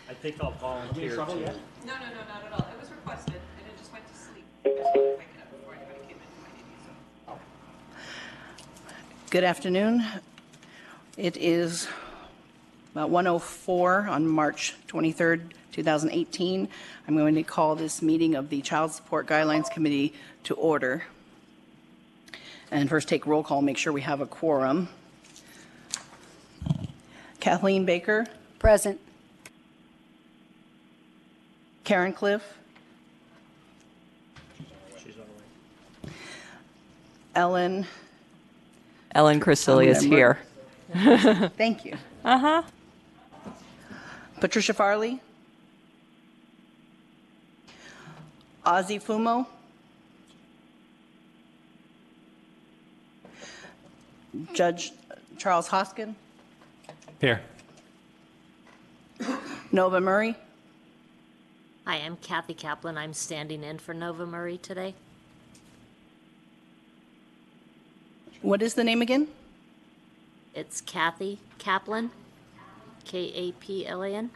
I think I'll volunteer to. No, not at all. It was requested, and it just went to sleep. I just wanted to wake it up before anybody came in to find it. Good afternoon. It is about 1:04 on March 23rd, 2018. I'm going to call this meeting of the Child Support Guidelines Committee to order. And first take roll call, make sure we have a quorum. Kathleen Baker. Present. Karen Cliff. She's on the way. Ellen. Ellen Cristilli is here. Thank you. Uh-huh. Patricia Farley. Ozzy Fumo. Judge Charles Hoskin. Here. Nova Murray. Hi, I'm Kathy Kaplan. I'm standing in for Nova Murray today. What is the name again? It's Kathy Kaplan, Kaplan.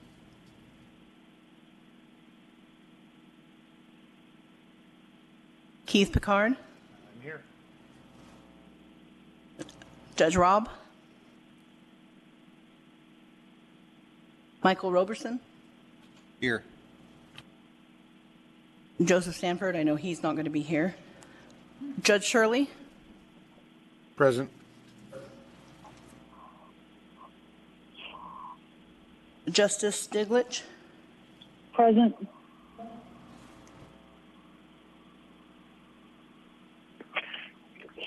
Keith Picard. I'm here. Judge Robb. Michael Roberson. Here. Joseph Stanford. I know he's not going to be here. Judge Shirley. Present. Justice Stiglitz. Present.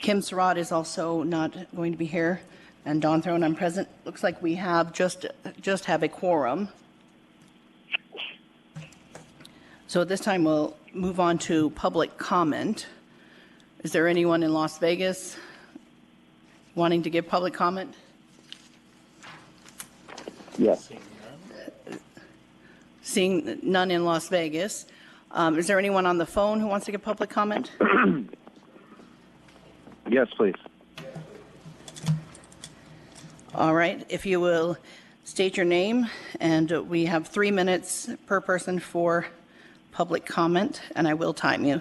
Kim Surratt is also not going to be here. And Dawn Throne, I'm present. Looks like we have just have a quorum. So at this time, we'll move on to public comment. Is there anyone in Las Vegas wanting to give public comment? Yes. Seeing none in Las Vegas. Is there anyone on the phone who wants to give public comment? Yes, please. All right. If you will state your name, and we have 3 minutes per person for public comment, and I will time you.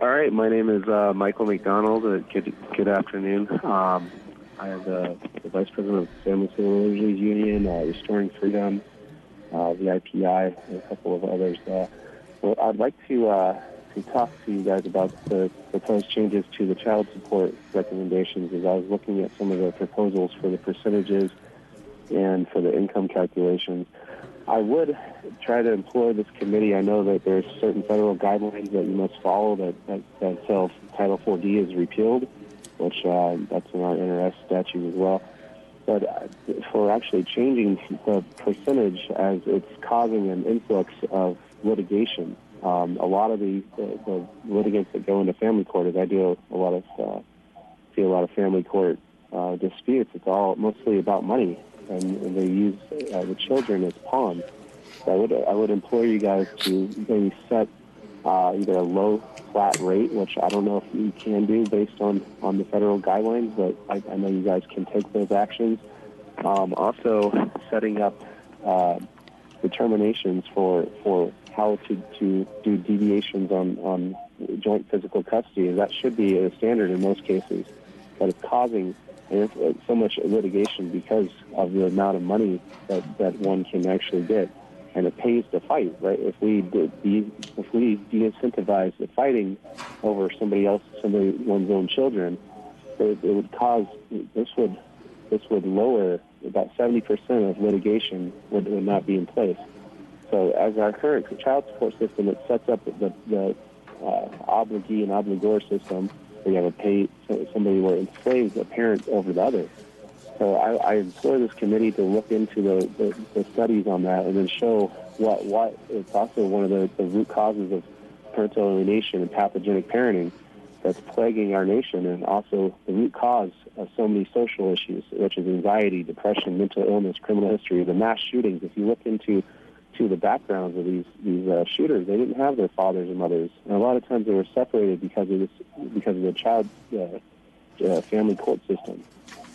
All right. My name is Michael McDonald. Good afternoon. I am the Vice President of the Family Civil Liberties Union, Restoring Freedom, the IPI, and a couple of others. Well, I'd like to talk to you guys about the proposed changes to the child support recommendations. As I was looking at some of the proposals for the percentages and for the income calculations, I would try to implore this committee. I know that there's certain federal guidelines that you must follow that until Title 4D is repealed, which that's in our NRS statute as well. But for actually changing the percentage, as it's causing an influx of litigation. A lot of the litigants that go into family court, as I do see a lot of family court disputes. It's all mostly about money, and they use the children as pawns. So I would implore you guys to maybe set either a low flat rate, which I don't know if you can do based on the federal guidelines, but I know you guys can take those actions. Also, setting up determinations for how to do deviations on joint physical custody. That should be a standard in most cases, but it's causing so much litigation because of the amount of money that one can actually get, and it pays to fight, right? If we de-incentivize the fighting over one's own children, it would cause this would lower about 70% of litigation would not be in place. So as our current child support system, it sets up the obligee and obligor system where you have to pay somebody where it enslaves a parent over the other. So I implore this committee to look into the studies on that and then show what it's also one of the root causes of parental alienation and pathogenic parenting that's plaguing our nation, and also the root cause of so many social issues, which is anxiety, depression, mental illness, criminal history, the mass shootings. If you look into the backgrounds of these shooters, they didn't have their fathers and mothers, and a lot of times they were separated because of the child family court system.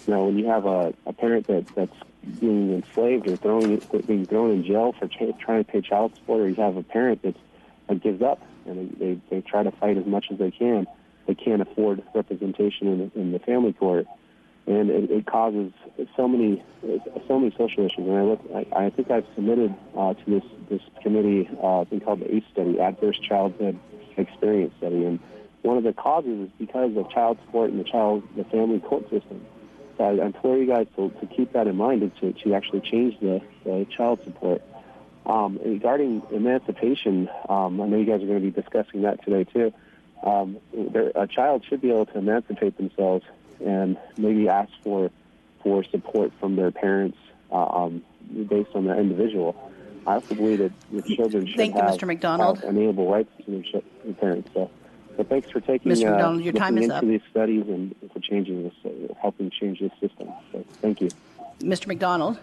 Now, when you have a parent that's being enslaved or being thrown in jail for trying to pay child support, or you have a parent that gives up and they try to fight as much as they can. They can't afford representation in the family court, and it causes so many social issues. And I think I've submitted to this committee a thing called the ACE study, Adverse Childhood Experience Study, and one of the causes is because of child support and the family court system. So I implore you guys to keep that in mind and to actually change the child support. Regarding emancipation, I know you guys are going to be discussing that today too. A child should be able to emancipate themselves and maybe ask for support from their parents based on the individual. I also believe that the children should Thank you, Mr. McDonald. have enable rights to their parents. So thanks for taking Mr. McDonald, your time is looking up. into these studies and for changing this, helping change this system. So thank you. Mr. McDonald,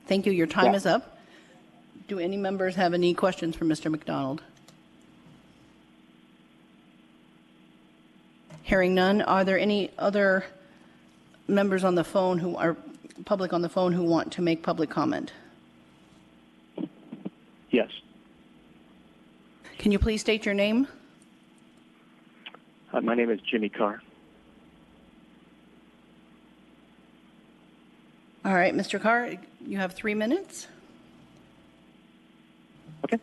thank you. Your time Yeah. is up. Do any members have any questions for Mr. McDonald? Hearing none, are there any other members on the phone who are public on the phone who want to make public comment? Yes. Can you please state your name? My name is Jimmy Carr. All right, Mr. Carr, you have 3 minutes. Okay.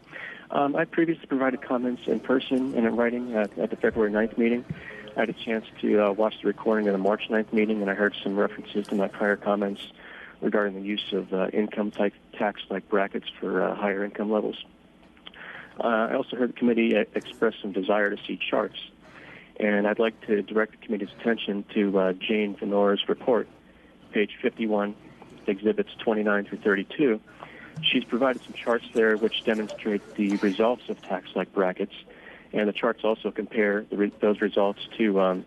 I previously provided comments in person and in writing at the February 9th meeting. I had a chance to watch the recording of the March 9th meeting, and I heard some references to my prior comments regarding the use of income type tax-like brackets for higher income levels. I also heard the committee express some desire to see charts, and I'd like to direct the committee's attention to Jane Venor's report, page 51, exhibits 29 through 32. She's provided some charts there which demonstrate the results of tax-like brackets, and the charts also compare those results to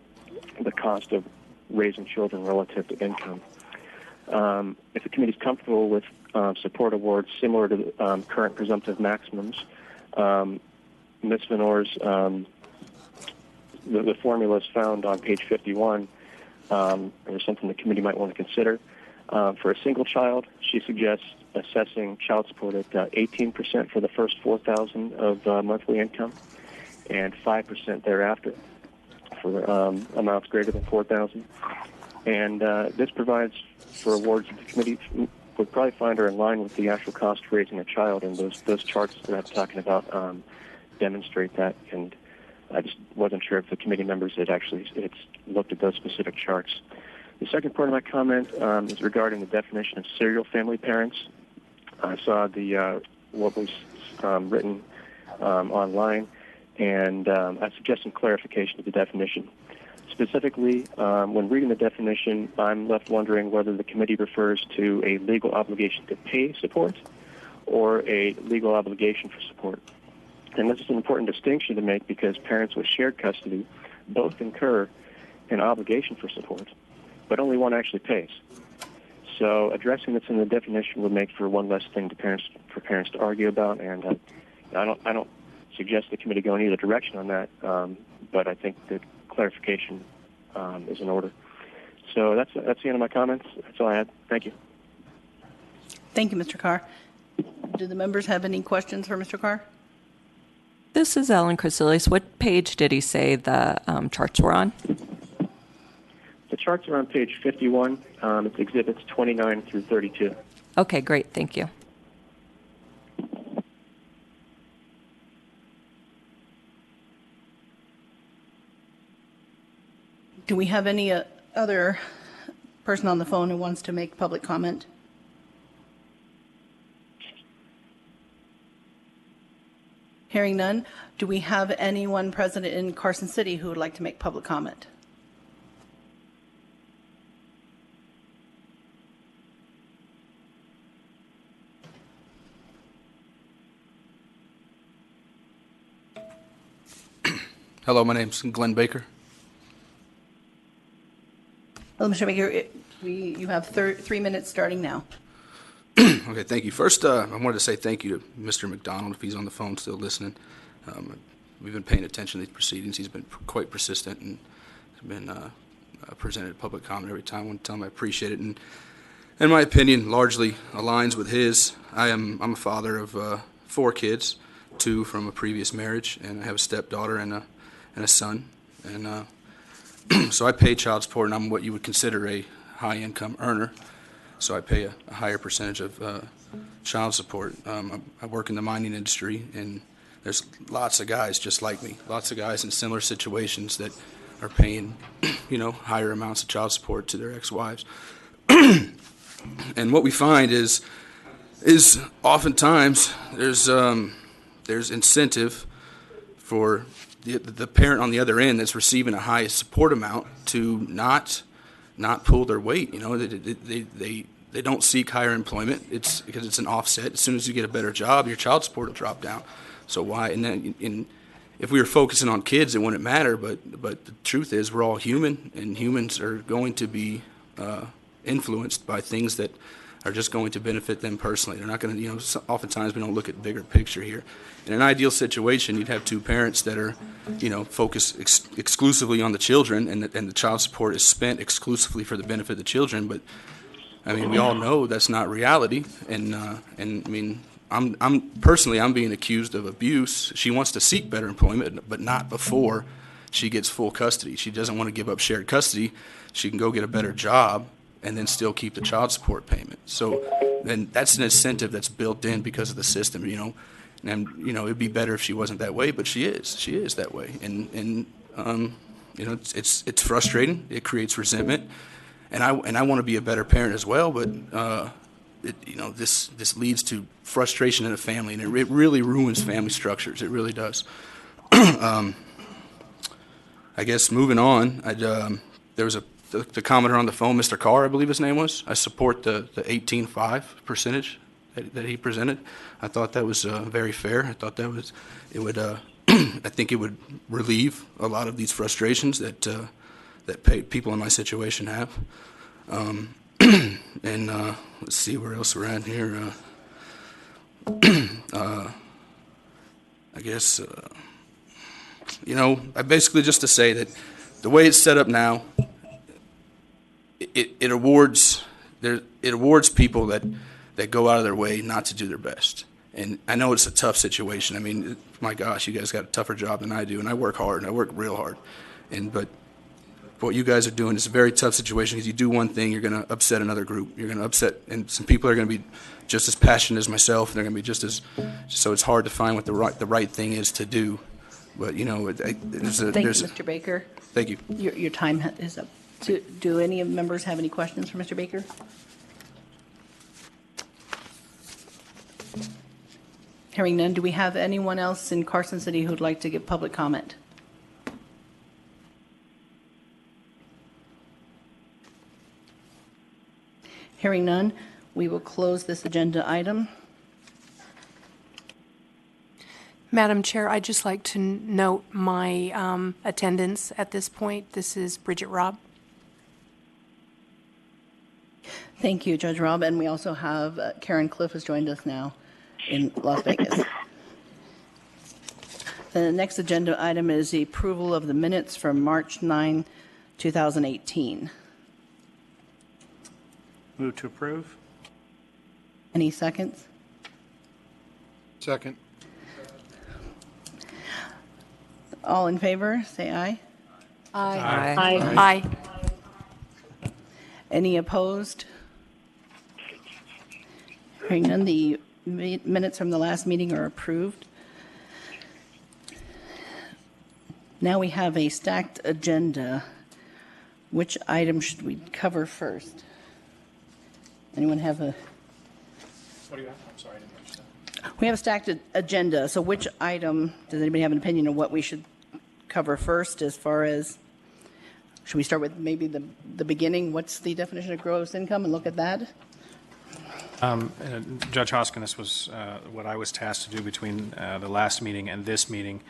the cost of raising children relative to income. If the committee is comfortable with support awards similar to the current presumptive maximums, Ms. Venor's the formulas found on page 51 are something the committee might want to consider. For a single child, she suggests assessing child support at 18% for the first $4,000 of monthly income, and 5% thereafter for amounts greater than $4,000. And this provides for awards that the committee would probably find are in line with the actual cost of raising a child, and those charts that I'm talking about demonstrate that. And I just wasn't sure if the committee members had actually looked at those specific charts. The second part of my comment is regarding the definition of serial family parents. I saw what was written online, and I suggest some clarification of the definition. Specifically, when reading the definition, I'm left wondering whether the committee refers to a legal obligation to pay support or a legal obligation for support. And this is an important distinction to make because parents with shared custody both incur an obligation for support, but only one actually pays. So addressing this in the definition would make for one less thing for parents to argue about, and I don't suggest the committee go in either direction on that, but I think that clarification is in order. So that's the end of my comments. That's all I had. Thank you. Thank you, Mr. Carr. Do the members have any questions for Mr. Carr? This is Ellen Chrysilius. What page did he say the charts were on? The charts are on page 51. It's exhibits 29 through 32. Okay, great. Thank you. Do we have any other person on the phone who wants to make public comment? Hearing none, do we have anyone present in Carson City who would like to make public comment? Hello, my name's Glenn Baker. Hello, Mr. Baker. You have 3 minutes starting now. Okay, thank you. First, I wanted to say thank you to Mr. McDonald, if he's on the phone still listening. We've been paying attention to these proceedings. He's been quite persistent and has been presented public comment every time. I want to tell him I appreciate it. And in my opinion, largely aligns with his. I'm a father of 4 kids, 2 from a previous marriage, and I have a stepdaughter and a son. And so I pay child support, and I'm what you would consider a high-income earner. So I pay a higher percentage of child support. I work in the mining industry, and there's lots of guys just like me, lots of guys in similar situations that are paying, higher amounts of child support to their ex-wives. And what we find is oftentimes there's incentive for the parent on the other end that's receiving a high support amount to not pull their weight. They don't seek higher employment. It's because it's an offset. As soon as you get a better job, your child support will drop down. So why? And then if we were focusing on kids, it wouldn't matter. But the truth is, we're all human, and humans are going to be influenced by things that are just going to benefit them personally. They're not going to, oftentimes we don't look at the bigger picture here. In an ideal situation, you'd have 2 parents that are, focused exclusively on the children, and the child support is spent exclusively for the benefit of the children. But I mean, we all know that's not reality. And I mean, I'm personally being accused of abuse. She wants to seek better employment, but not before she gets full custody. She doesn't want to give up shared custody. She can go get a better job and then still keep the child support payment. So then that's an incentive that's built in because of the system, And it'd be better if she wasn't that way, but she is. She is that way, and it's frustrating. It creates resentment, and I want to be a better parent as well. But this leads to frustration in a family, and it really ruins family structures. It really does. I guess moving on, there was the commenter on the phone, Mr. Carr, I believe his name was. I support the 18.5 percentage that he presented. I thought that was very fair. I thought it would I think it would relieve a lot of these frustrations that people in my situation have. And let's see where else we're at here. I guess I basically just to say that the way it's set up now, it awards people that go out of their way not to do their best. And I know it's a tough situation. I mean, my gosh, you guys got a tougher job than I do, and I work hard, and I work real hard. But what you guys are doing is a very tough situation because you do one thing, you're going to upset another group. You're going to upset, and some people are going to be just as passionate as myself, and they're going to be just as. So it's hard to find what the right thing is to do. But Thank you, Mr. Baker. Thank you. Your time is up. Do any of the members have any questions for Mr. Baker? Hearing none, do we have anyone else in Carson City who'd like to give public comment? Hearing none, we will close this agenda item. Madam Chair, I'd just like to note my attendance at this point. This is Bridget Robb. Thank you, Judge Robb. And we also have Karen Cliff has joined us now in Las Vegas. The next agenda item is the approval of the minutes from March 9, 2018. Move to approve. Any seconds? Second. All in favor, say aye. Aye. Aye. Aye. Any opposed? Hearing none, the minutes from the last meeting are approved. Now we have a stacked agenda. Which item should we cover first? Anyone have a? What do you have? I'm sorry, I didn't understand. We have a stacked agenda, so which item, does anybody have an opinion of what we should cover first as far as, should we start with maybe the beginning? What's the definition of gross income and look at that? Judge Hoskin, this was what I was tasked to do between the last meeting and this meeting.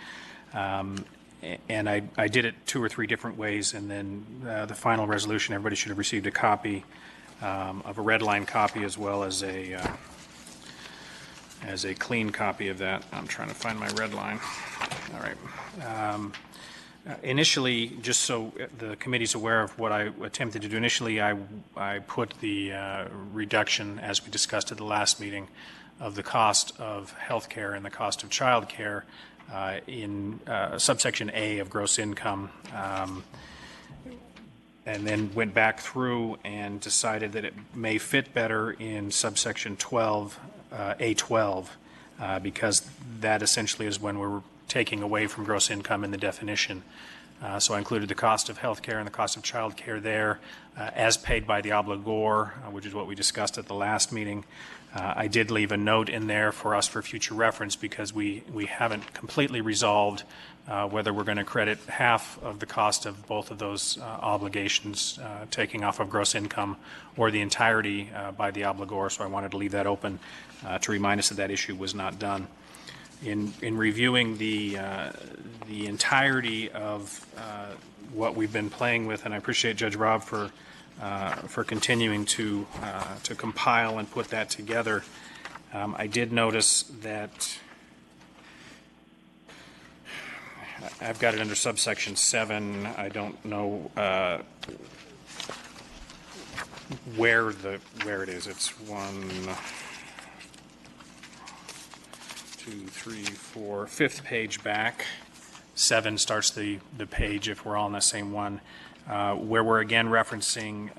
And I did it 2 or 3 different ways, and then the final resolution, everybody should have received a copy of a red line copy as well as a clean copy of that. I'm trying to find my red line. All right. Initially, just so the committee's aware of what I attempted to do, initially I put the reduction, as we discussed at the last meeting, of the cost of health care and the cost of child care in subsection A of gross income, and then went back through and decided that it may fit better in subsection 12, A12, because that essentially is when we're taking away from gross income in the definition. So I included the cost of health care and the cost of child care there as paid by the obligor, which is what we discussed at the last meeting. I did leave a note in there for us for future reference because we haven't completely resolved whether we're going to credit half of the cost of both of those obligations taking off of gross income or the entirety by the obligor. So I wanted to leave that open to remind us that that issue was not done. In reviewing the entirety of what we've been playing with, and I appreciate Judge Robb for continuing to compile and put that together, I did notice that I've got it under subsection 7. I don't know where it is. It's 1, 2, 3, 4, 5th page back. 7 starts the page if we're all in the same one, where we're again referencing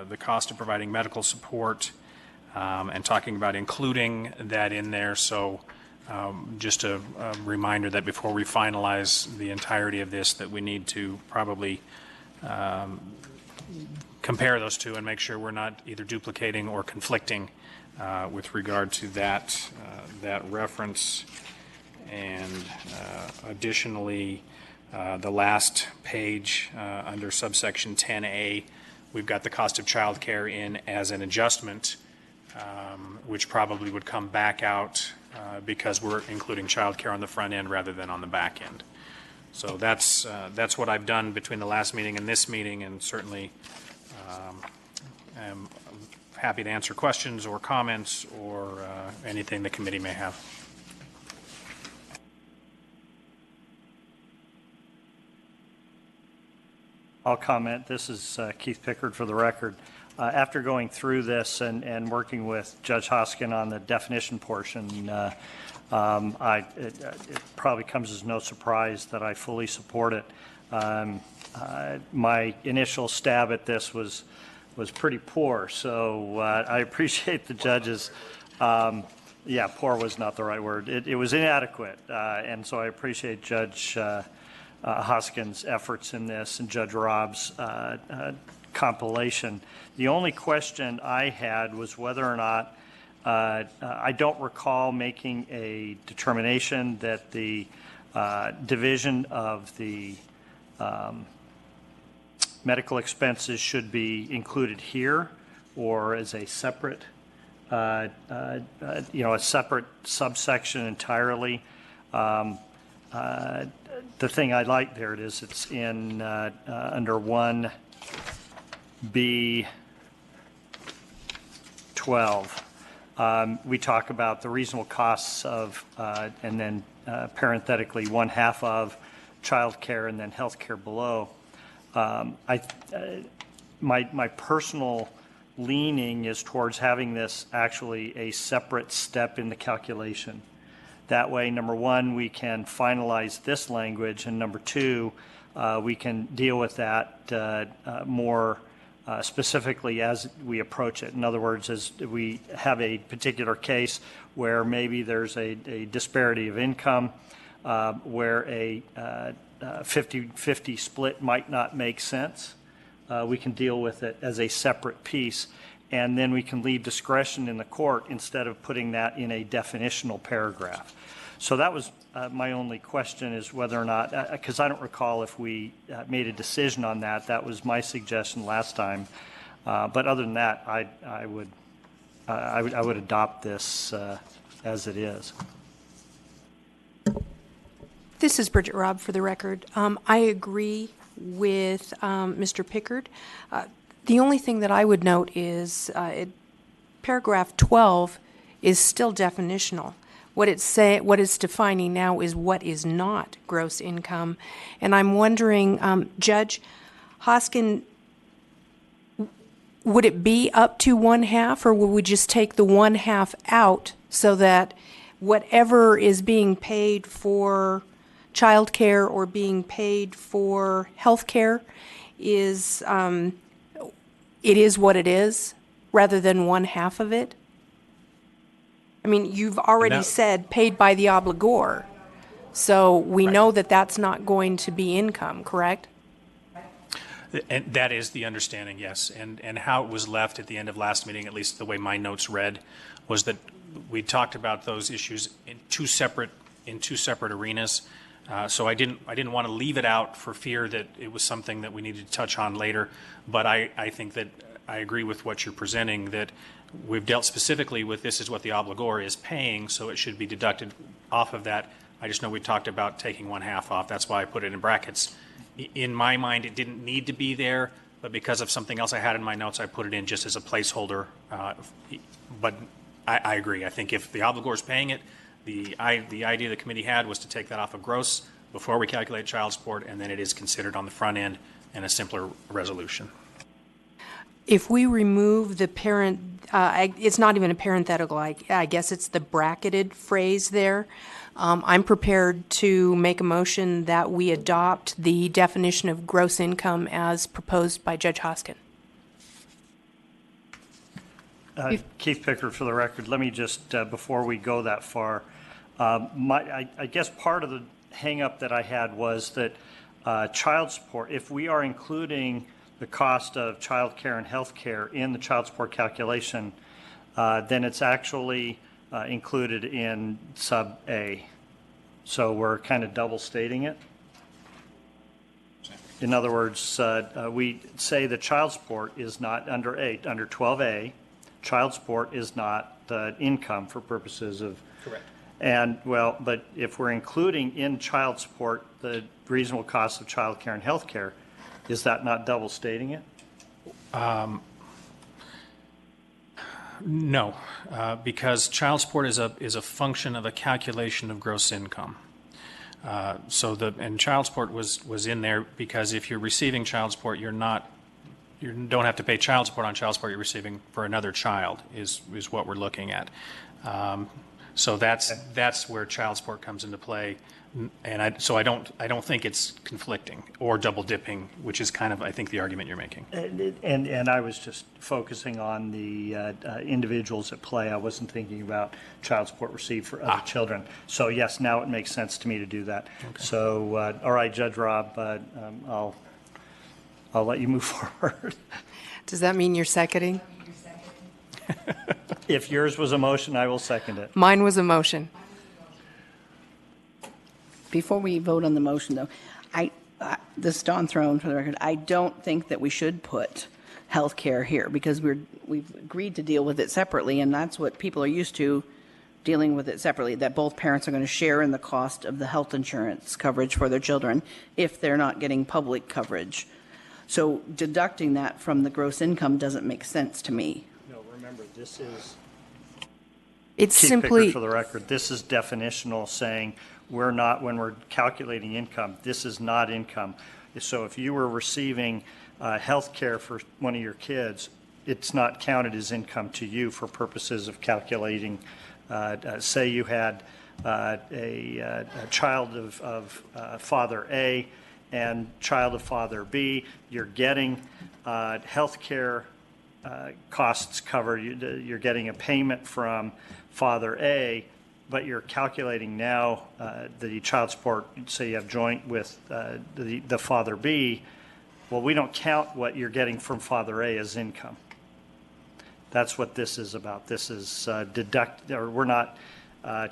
the cost of providing medical support and talking about including that in there. So just a reminder that before we finalize the entirety of this, that we need to probably compare those two and make sure we're not either duplicating or conflicting with regard to that reference. And additionally, the last page under subsection 10A, we've got the cost of child care in as an adjustment, which probably would come back out because we're including child care on the front end rather than on the back end. So that's what I've done between the last meeting and this meeting, and certainly am happy to answer questions or comments or anything the committee may have. I'll comment. This is Keith Pickard for the record. After going through this and working with Judge Hoskin on the definition portion, it probably comes as no surprise that I fully support it. My initial stab at this was pretty poor, so I appreciate the judge's, poor was not the right word. It was inadequate, and so I appreciate Judge Hoskin's efforts in this and Judge Robb's compilation. The only question I had was whether or not I don't recall making a determination that the division of the medical expenses should be included here or as a separate, a separate subsection entirely. The thing I like, there it is, it's in under 1B12. We talk about the reasonable costs of, and then parenthetically, 1/2 of child care and then health care below. My personal leaning is towards having this actually a separate step in the calculation. That way, number one, we can finalize this language, and number two, we can deal with that more specifically as we approach it. In other words, as we have a particular case where maybe there's a disparity of income, where a 50-50 split might not make sense, we can deal with it as a separate piece. And then we can leave discretion in the court instead of putting that in a definitional paragraph. So that was my only question, is whether or not, because I don't recall if we made a decision on that. That was my suggestion last time. But other than that, I would adopt this as it is. This is Bridget Robb for the record. I agree with Mr. Pickard. The only thing that I would note is paragraph 12 is still definitional. what it's defining now is what is not gross income. And I'm wondering, Judge Hoskin, would it be up to 1/2, or would we just take the 1/2 out so that whatever is being paid for childcare or being paid for health care is, it is what it is, rather than 1/2 of it? I mean, you've already said paid by the obligor, so we know that that's not going to be income, correct? And that is the understanding, yes. And how it was left at the end of last meeting, at least the way my notes read, was that we talked about those issues in two separate arenas. So I didn't want to leave it out for fear that it was something that we needed to touch on later. But I think that I agree with what you're presenting, that we've dealt specifically with this is what the obligor is paying, so it should be deducted off of that. I just know we talked about taking 1/2 off. That's why I put it in brackets. In my mind, it didn't need to be there, but because of something else I had in my notes, I put it in just as a placeholder. But I agree. I think if the obligor is paying it, the idea the committee had was to take that off of gross before we calculate child support, and then it is considered on the front end in a simpler resolution. If we remove the parent, it's not even a parenthetical, I guess it's the bracketed phrase there. I'm prepared to make a motion that we adopt the definition of gross income as proposed by Judge Hoskin. Keith Pickard, for the record, let me just, before we go that far, I guess part of the hang-up that I had was that child support, if we are including the cost of child care and health care in the child support calculation, then it's actually included in sub A. So we're kind of double stating it. In other words, we say that child support is not under 12A, child support is not income for purposes of. Correct. And well, but if we're including in child support the reasonable cost of child care and health care, is that not double stating it? No, because child support is a function of a calculation of gross income. And child support was in there because if you're receiving child support, you don't have to pay child support on child support you're receiving for another child is what we're looking at. So that's where child support comes into play. And I don't think it's conflicting or double dipping, which is kind of, I think, the argument you're making. And I was just focusing on the individuals at play. I wasn't thinking about child support received for other children. So yes, now it makes sense to me to do that. Okay. So all right, Judge Robb, I'll let you move forward. Does that mean you're seconding? If yours was a motion, I will second it. Mine was a motion. Before we vote on the motion, though, this is Dawn Throne, for the record, I don't think that we should put health care here because we've agreed to deal with it separately, and that's what people are used to, dealing with it separately, that both parents are going to share in the cost of the health insurance coverage for their children if they're not getting public coverage. So deducting that from the gross income doesn't make sense to me. No, remember, this is... It's Keith simply... Pickard, for the record, this is definitional, saying we're not, when we're calculating income, this is not income. So if you were receiving health care for one of your kids, it's not counted as income to you for purposes of calculating. Say you had a child of father A and child of father B, you're getting health care costs covered, you're getting a payment from father A, but you're calculating now the child support, say you have joint with the father B. Well, we don't count what you're getting from father A as income. That's what this is about. This is we're not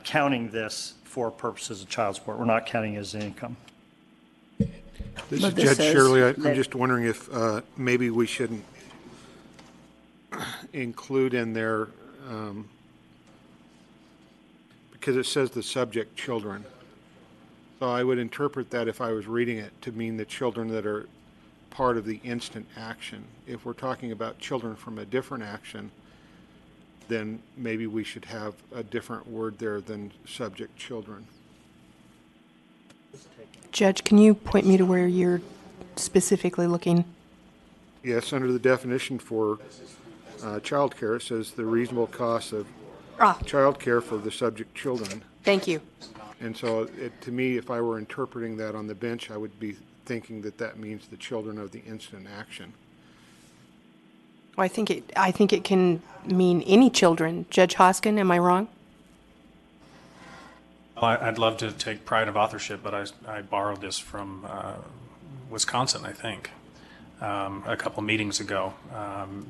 counting this for purposes of child support. We're not counting it as income. This is Judge Shirley. I'm just wondering if maybe we shouldn't include in there, because it says the subject children. So I would interpret that, if I was reading it, to mean the children that are part of the instant action. If we're talking about children from a different action, then maybe we should have a different word there than subject children. Judge, can you point me to where you're specifically looking? Yes, under the definition for childcare, it says the reasonable cost of childcare for the subject children. Thank you. And so, to me, if I were interpreting that on the bench, I would be thinking that that means the children of the incident action. Well, I think it can mean any children. Judge Hoskin, am I wrong? Well, I'd love to take pride of authorship, but I borrowed this from Wisconsin, I think, a couple meetings ago,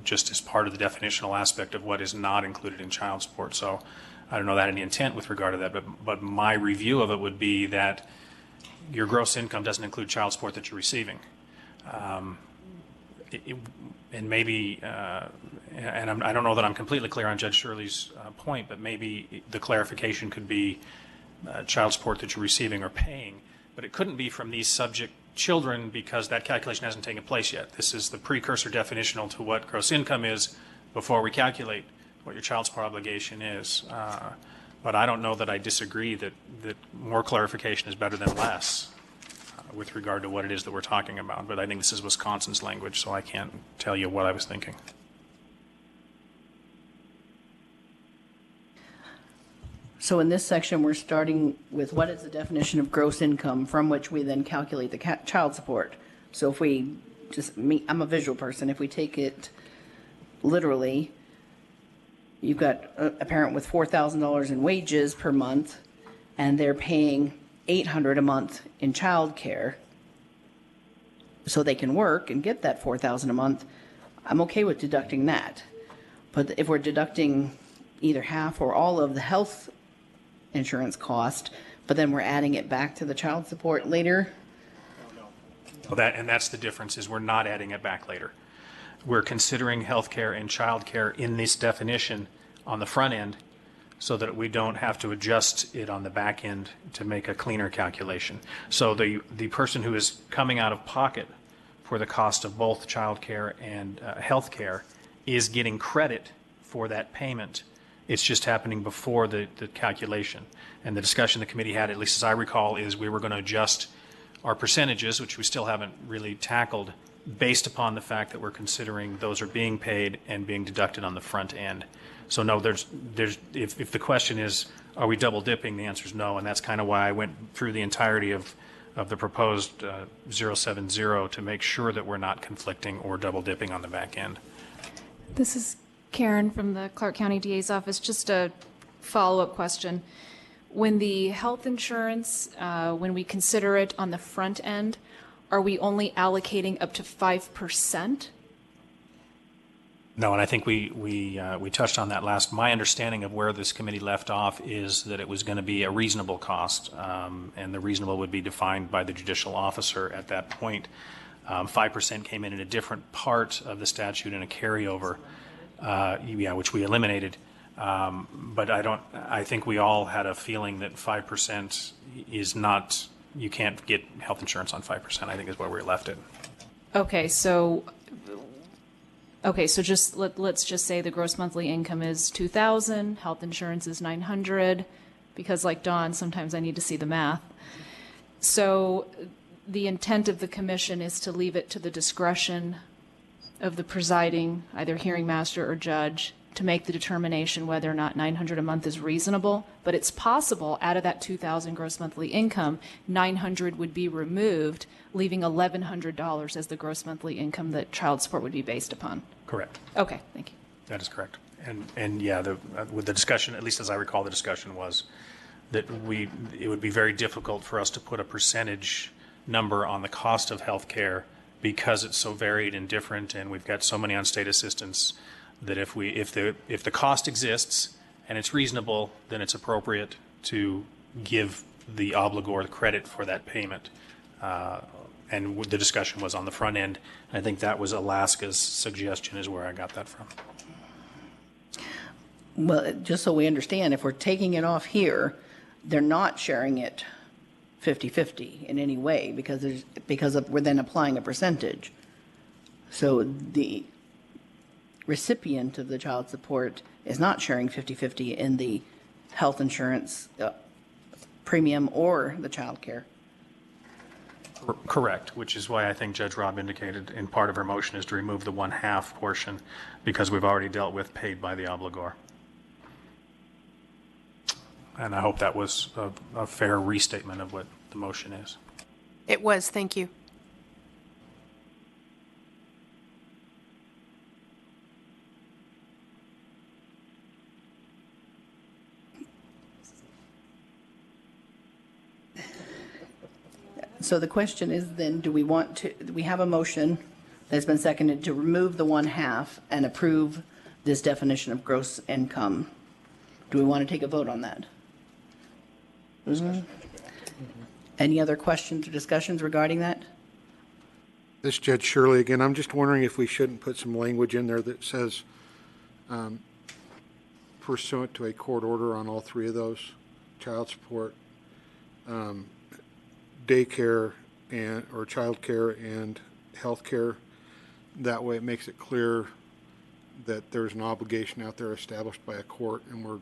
just as part of the definitional aspect of what is not included in child support. So I don't know that any intent with regard to that, but my review of it would be that your gross income doesn't include child support that you're receiving. And maybe, and I don't know that I'm completely clear on Judge Shirley's point, but maybe the clarification could be child support that you're receiving or paying, but it couldn't be from these subject children because that calculation hasn't taken place yet. This is the precursor definitional to what gross income is before we calculate what your child support obligation is. But I don't know that I disagree that more clarification is better than less with regard to what it is that we're talking about. But I think this is Wisconsin's language, so I can't tell you what I was thinking. So in this section, we're starting with what is the definition of gross income from which we then calculate the child support. So if we I'm a visual person, if we take it literally, you've got a parent with $4,000 in wages per month, and they're paying $800 a month in child care so they can work and get that $4,000 a month. I'm okay with deducting that. But if we're deducting either half or all of the health insurance cost, but then we're adding it back to the child support later. Well, that's the difference, is we're not adding it back later. We're considering health care and child care in this definition on the front end so that we don't have to adjust it on the back end to make a cleaner calculation. So the person who is coming out of pocket for the cost of both child care and health care is getting credit for that payment. It's just happening before the calculation. And the discussion the committee had, at least as I recall, is we were going to adjust our percentages, which we still haven't really tackled, based upon the fact that we're considering those are being paid and being deducted on the front end. So no, if the question is, are we double dipping, the answer is no, and that's kind of why I went through the entirety of the proposed 070 to make sure that we're not conflicting or double dipping on the back end. This is Karen from the Clark County DA's office. Just a follow-up question. When the health insurance, when we consider it on the front end, are we only allocating up to 5%? No, and I think we touched on that last. My understanding of where this committee left off is that it was going to be a reasonable cost, and the reasonable would be defined by the judicial officer at that point. 5% came in a different part of the statute in a carryover, which we eliminated. But I think we all had a feeling that 5% is not, you can't get health insurance on 5%, I think is where we left it. Okay, so just let's just say the gross monthly income is $2,000, health insurance is $900, because like Dawn, sometimes I need to see the math. So the intent of the commission is to leave it to the discretion of the presiding, either hearing master or judge, to make the determination whether or not $900 a month is reasonable. But it's possible out of that $2,000 gross monthly income, $900 would be removed, leaving $1,100 as the gross monthly income that child support would be based upon. Correct. Okay, thank you. That is correct. And yeah, with the discussion, at least as I recall, the discussion was that it would be very difficult for us to put a percentage number on the cost of health care because it's so varied and different, and we've got so many on state assistance that if the cost exists and it's reasonable, then it's appropriate to give the obligor the credit for that payment. And the discussion was on the front end. I think that was Alaska's suggestion is where I got that from. Well, just so we understand, if we're taking it off here, they're not sharing it 50-50 in any way because we're then applying a percentage. So the recipient of the child support is not sharing 50/50 in the health insurance premium or the child care. Correct, which is why I think Judge Robb indicated in part of her motion is to remove the 1/2 portion because we've already dealt with paid by the obligor. And I hope that was a fair restatement of what the motion is. It was, thank you. So the question is then, do we have a motion that's been seconded to remove the 1/2 and approve this definition of gross income? Do we want to take a vote on that? Any other questions or discussions regarding that? This is Judge Shirley again. I'm just wondering if we shouldn't put some language in there that says pursuant to a court order on all three of those, child support, daycare, or child care and health care. That way it makes it clear that there's an obligation out there established by a court and we're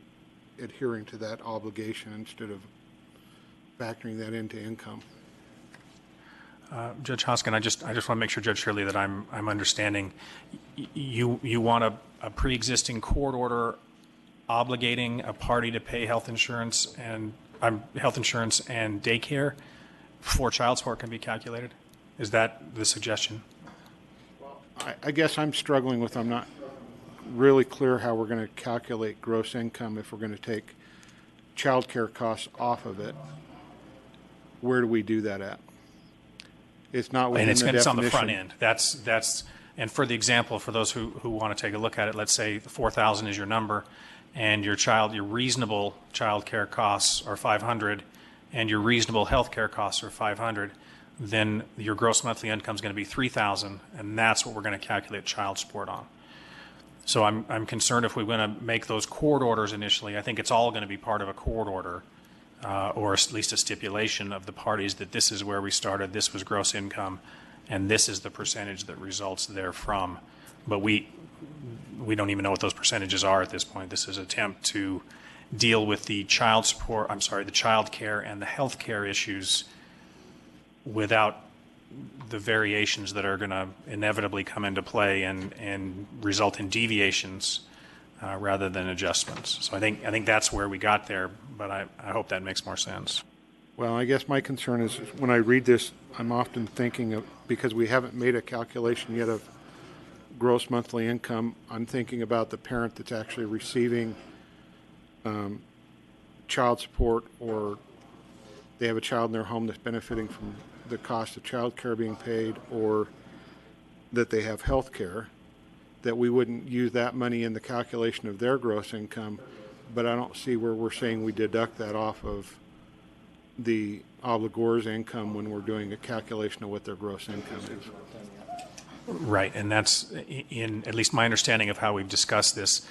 adhering to that obligation instead of factoring that into income. Judge Hoskin, I just want to make sure, Judge Shirley, that I'm understanding. You want a pre-existing court order obligating a party to pay health insurance and daycare before child support can be calculated? Is that the suggestion? I guess I'm struggling with, I'm not really clear how we're going to calculate gross income if we're going to take child care costs off of it. Where do we do that at? It's not within the definition. It's on the front end. That's and for the example, for those who want to take a look at it, let's say 4,000 is your number, and your reasonable child care costs are 500, and your reasonable health care costs are 500, then your gross monthly income is going to be 3,000, and that's what we're going to calculate child support on. So I'm concerned if we're going to make those court orders initially, I think it's all going to be part of a court order, or at least a stipulation of the parties that this is where we started, this was gross income, and this is the percentage that results therefrom. But we don't even know what those percentages are at this point. This is an attempt to deal with the child care and the health care issues without the variations that are going to inevitably come into play and result in deviations rather than adjustments. So I think that's where we got there, but I hope that makes more sense. Well, I guess my concern is when I read this, I'm often thinking of, because we haven't made a calculation yet of gross monthly income, I'm thinking about the parent that's actually receiving child support, or they have a child in their home that's benefiting from the cost of child care being paid, or that they have health care, that we wouldn't use that money in the calculation of their gross income, but I don't see where we're saying we deduct that off of the obligor's income when we're doing a calculation of what their gross income is. Right, and that's, in at least my understanding of how we've discussed this,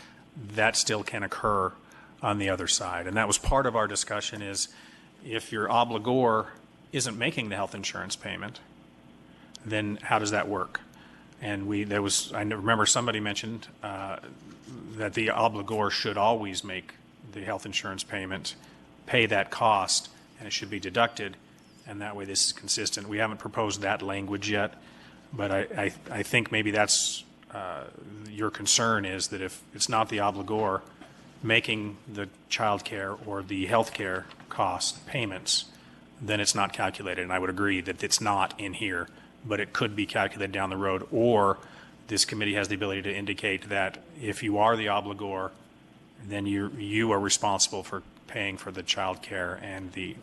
that still can occur on the other side. And that was part of our discussion is if your obligor isn't making the health insurance payment, then how does that work? And I remember somebody mentioned that the obligor should always make the health insurance payment, pay that cost, and it should be deducted, and that way this is consistent. We haven't proposed that language yet, but I think maybe that's your concern, is that if it's not the obligor making the child care or the health care cost payments, then it's not calculated. And I would agree that it's not in here, but it could be calculated down the road. Or this committee has the ability to indicate that if you are the obligor, then you are responsible for paying for the child care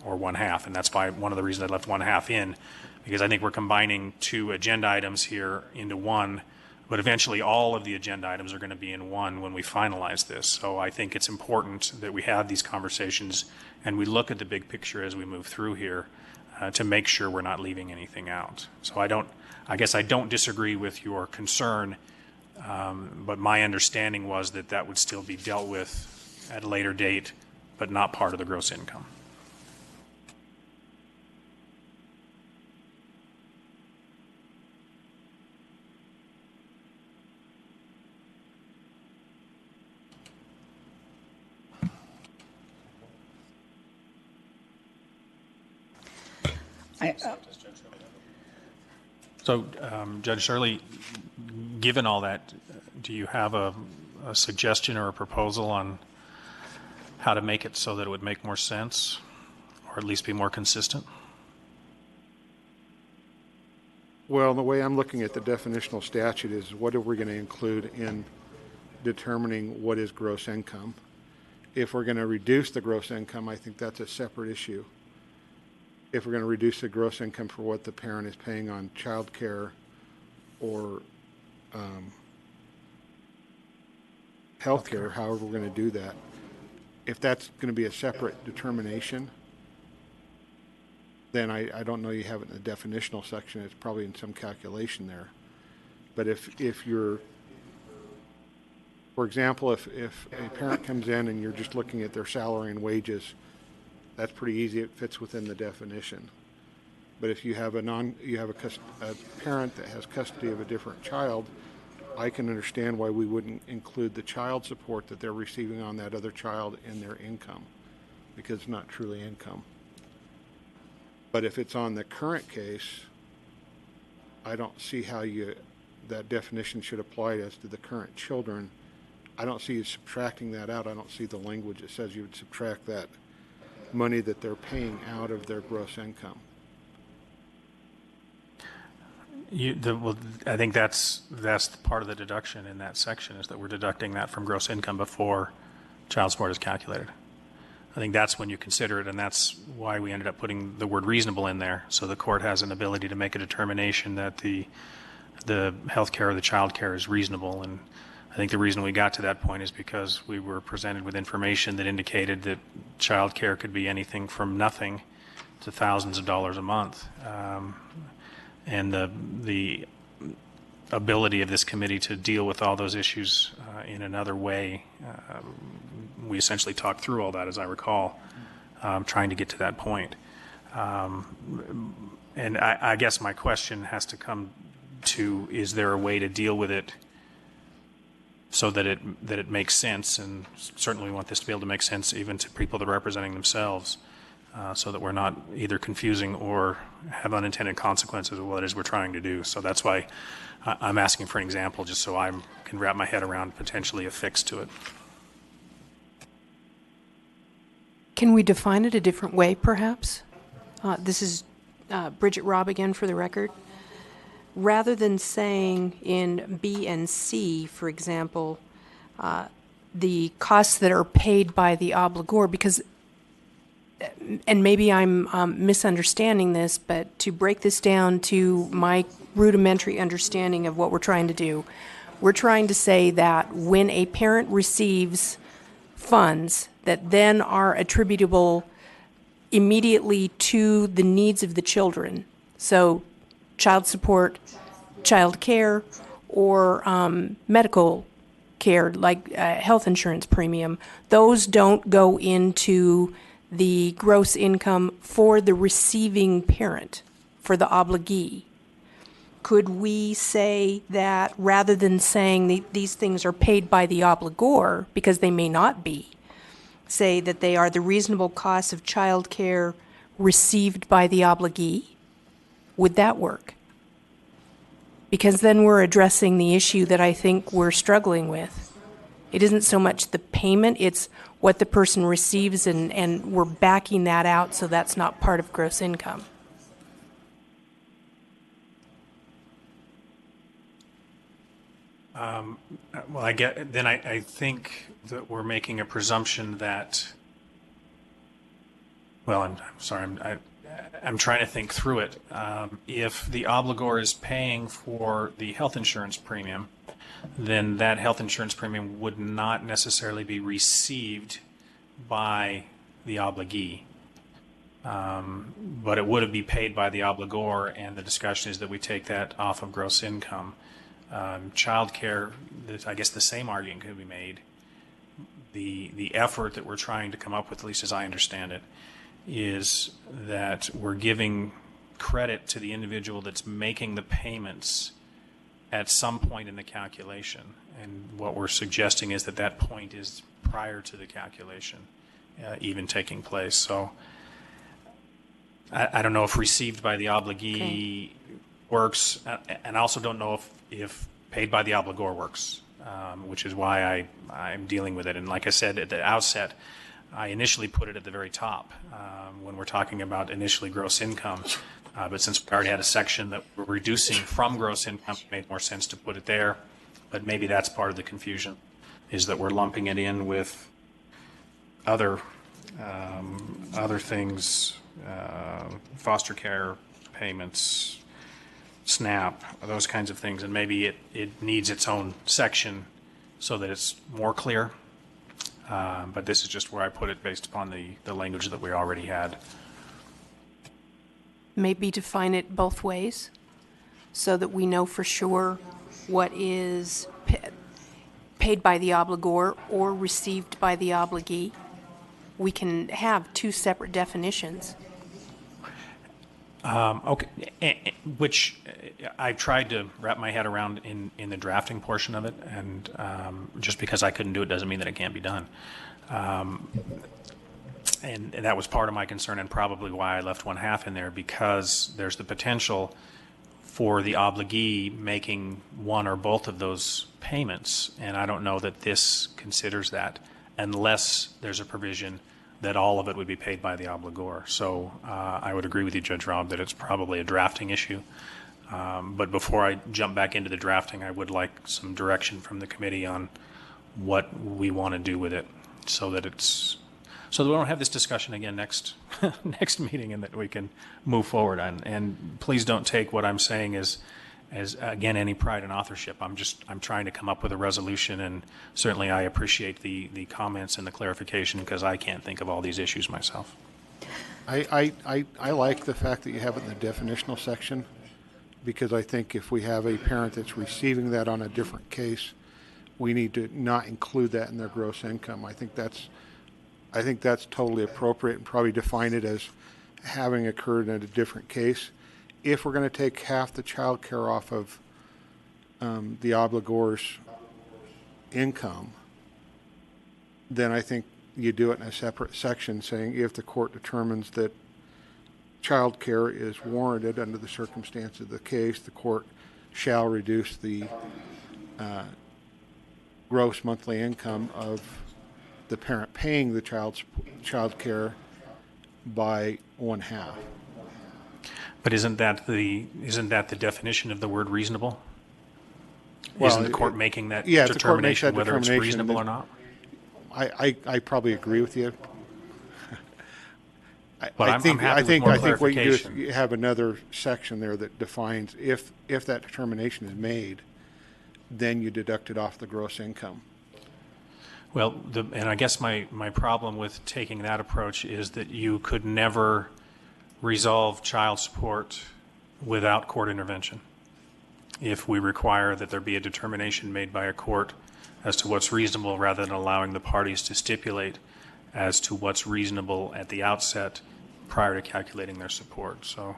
or 1/2. And that's why one of the reasons I left 1/2 in, because I think we're combining two agenda items here into one, but eventually all of the agenda items are going to be in one when we finalize this. So I think it's important that we have these conversations and we look at the big picture as we move through here to make sure we're not leaving anything out. So I guess I don't disagree with your concern, but my understanding was that that would still be dealt with at a later date, but not part of the gross income. So, Judge Shirley, given all that, do you have a suggestion or a proposal on how to make it so that it would make more sense, or at least be more consistent? Well, the way I'm looking at the definitional statute is what are we going to include in determining what is gross income? If we're going to reduce the gross income, I think that's a separate issue. If we're going to reduce the gross income for what the parent is paying on child care or health care, however we're going to do that, if that's going to be a separate determination, then I don't know you have it in the definitional section. It's probably in some calculation there. But if you're, for example, if a parent comes in and you're just looking at their salary and wages, that's pretty easy. It fits within the definition. But if you have a parent that has custody of a different child, I can understand why we wouldn't include the child support that they're receiving on that other child in their income, because it's not truly income. But if it's on the current case, I don't see how that definition should apply as to the current children. I don't see you subtracting that out. I don't see the language that says you would subtract that money that they're paying out of their gross income. I think that's the part of the deduction in that section, is that we're deducting that from gross income before child support is calculated. I think that's when you consider it, and that's why we ended up putting the word reasonable in there, so the court has an ability to make a determination that the health care or the child care is reasonable. And I think the reason we got to that point is because we were presented with information that indicated that child care could be anything from nothing to thousands of dollars a month. And the ability of this committee to deal with all those issues in another way, we essentially talked through all that, as I recall, trying to get to that point. And I guess my question has to come to, is there a way to deal with it so that it makes sense? And certainly we want this to be able to make sense even to people that are representing themselves, so that we're not either confusing or have unintended consequences of what it is we're trying to do. So that's why I'm asking for an example, just so I can wrap my head around potentially a fix to it. Can we define it a different way, perhaps? This is Bridget Robb again for the record. Rather than saying in B and C, for example, the costs that are paid by the obligor, because, and maybe I'm misunderstanding this, but to break this down to my rudimentary understanding of what we're trying to do, we're trying to say that when a parent receives funds that then are attributable immediately to the needs of the children, so child support, child care, or medical care like health insurance premium, those don't go into the gross income for the receiving parent, for the obligee. Could we say that rather than saying these things are paid by the obligor, because they may not be, say that they are the reasonable cost of child care received by the obligee? Would that work? Because then we're addressing the issue that I think we're struggling with. It isn't so much the payment, it's what the person receives, and we're backing that out, so that's not part of gross income. Well, I think that we're making a presumption that, well, I'm sorry, I'm trying to think through it. If the obligor is paying for the health insurance premium, then that health insurance premium would not necessarily be received by the obligee. But it would be paid by the obligor, and the discussion is that we take that off of gross income. Child care, I guess the same argument could be made. The effort that we're trying to come up with, at least as I understand it, is that we're giving credit to the individual that's making the payments at some point in the calculation. And what we're suggesting is that that point is prior to the calculation even taking place. So I don't know if received by the obligee works, and I also don't know if paid by the obligor works, which is why I'm dealing with it. And like I said at the outset, I initially put it at the very top when we're talking about initially gross income. But since we already had a section that we're reducing from gross income, it made more sense to put it there. But maybe that's part of the confusion, is that we're lumping it in with other things, foster care payments, SNAP, those kinds of things, and maybe it needs its own section so that it's more clear. But this is just where I put it based upon the language that we already had. Maybe define it both ways so that we know for sure what is paid by the obligor or received by the obligee. We can have two separate definitions. Okay, which I tried to wrap my head around in the drafting portion of it, and just because I couldn't do it doesn't mean that it can't be done. And that was part of my concern, and probably why I left 1/2 in there, because there's the potential for the obligee making one or both of those payments, and I don't know that this considers that unless there's a provision that all of it would be paid by the obligor. So I would agree with you, Judge Robb, that it's probably a drafting issue. But before I jump back into the drafting, I would like some direction from the committee on what we want to do with it, so that we don't have this discussion again next meeting, and that we can move forward on. And please don't take what I'm saying as again any pride in authorship. I'm trying to come up with a resolution, and certainly I appreciate the comments and the clarification, because I can't think of all these issues myself. I like the fact that you have it in the definitional section, because I think if we have a parent that's receiving that on a different case, we need to not include that in their gross income. I think that's totally appropriate, and probably define it as having occurred in a different case. If we're going to take half the child care off of the obligor's income, then I think you do it in a separate section saying if the court determines that child care is warranted under the circumstances of the case, the court shall reduce the gross monthly income of the parent paying the child care by 1/2. But isn't that the definition of the word reasonable? Well, isn't the court making that the court makes determination that whether it's determination, reasonable or not? I probably agree with you. But I think what you do is clarification. you have another section there that defines if that determination is made, then you deduct it off the gross income. Well, and I guess my problem with taking that approach is that you could never resolve child support without court intervention. If we require that there be a determination made by a court as to what's reasonable, rather than allowing the parties to stipulate as to what's reasonable at the outset prior to calculating their support. So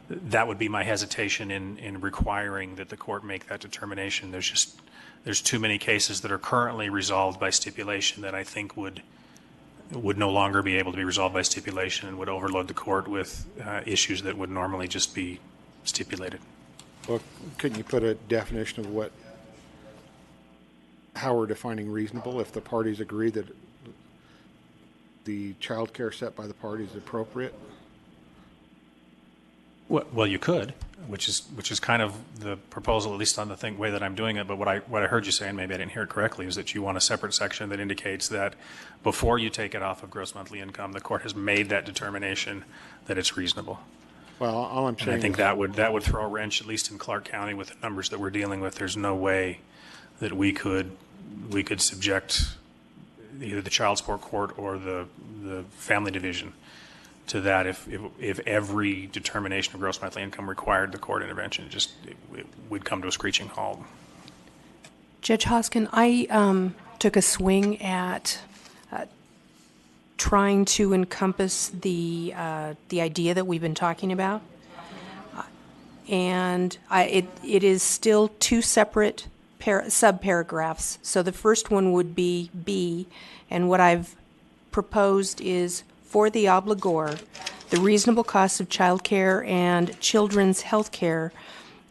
that would be my hesitation in requiring that the court make that determination. There's too many cases that are currently resolved by stipulation that I think would no longer be able to be resolved by stipulation, and would overload the court with issues that would normally just be stipulated. Well, couldn't you put a definition of how we're defining reasonable if the parties agree that the child care set by the parties is appropriate? Well, you could, which is kind of the proposal, at least on the way that I'm doing it. But what I heard you say, and maybe I didn't hear it correctly, is that you want a separate section that indicates that before you take it off of gross monthly income, the court has made that determination that it's reasonable. Well, all I'm saying And I think is that would throw a wrench, at least in Clark County, with the numbers that we're dealing with. There's no way that we could subject either the child support court or the family division to that if every determination of gross monthly income required the court intervention. We'd come to a screeching halt. Judge Hoskin, I took a swing at trying to encompass the idea that we've been talking about, and it is still two separate subparagraphs. So the first one would be B, and what I've proposed is for the obligor, the reasonable cost of childcare and children's health care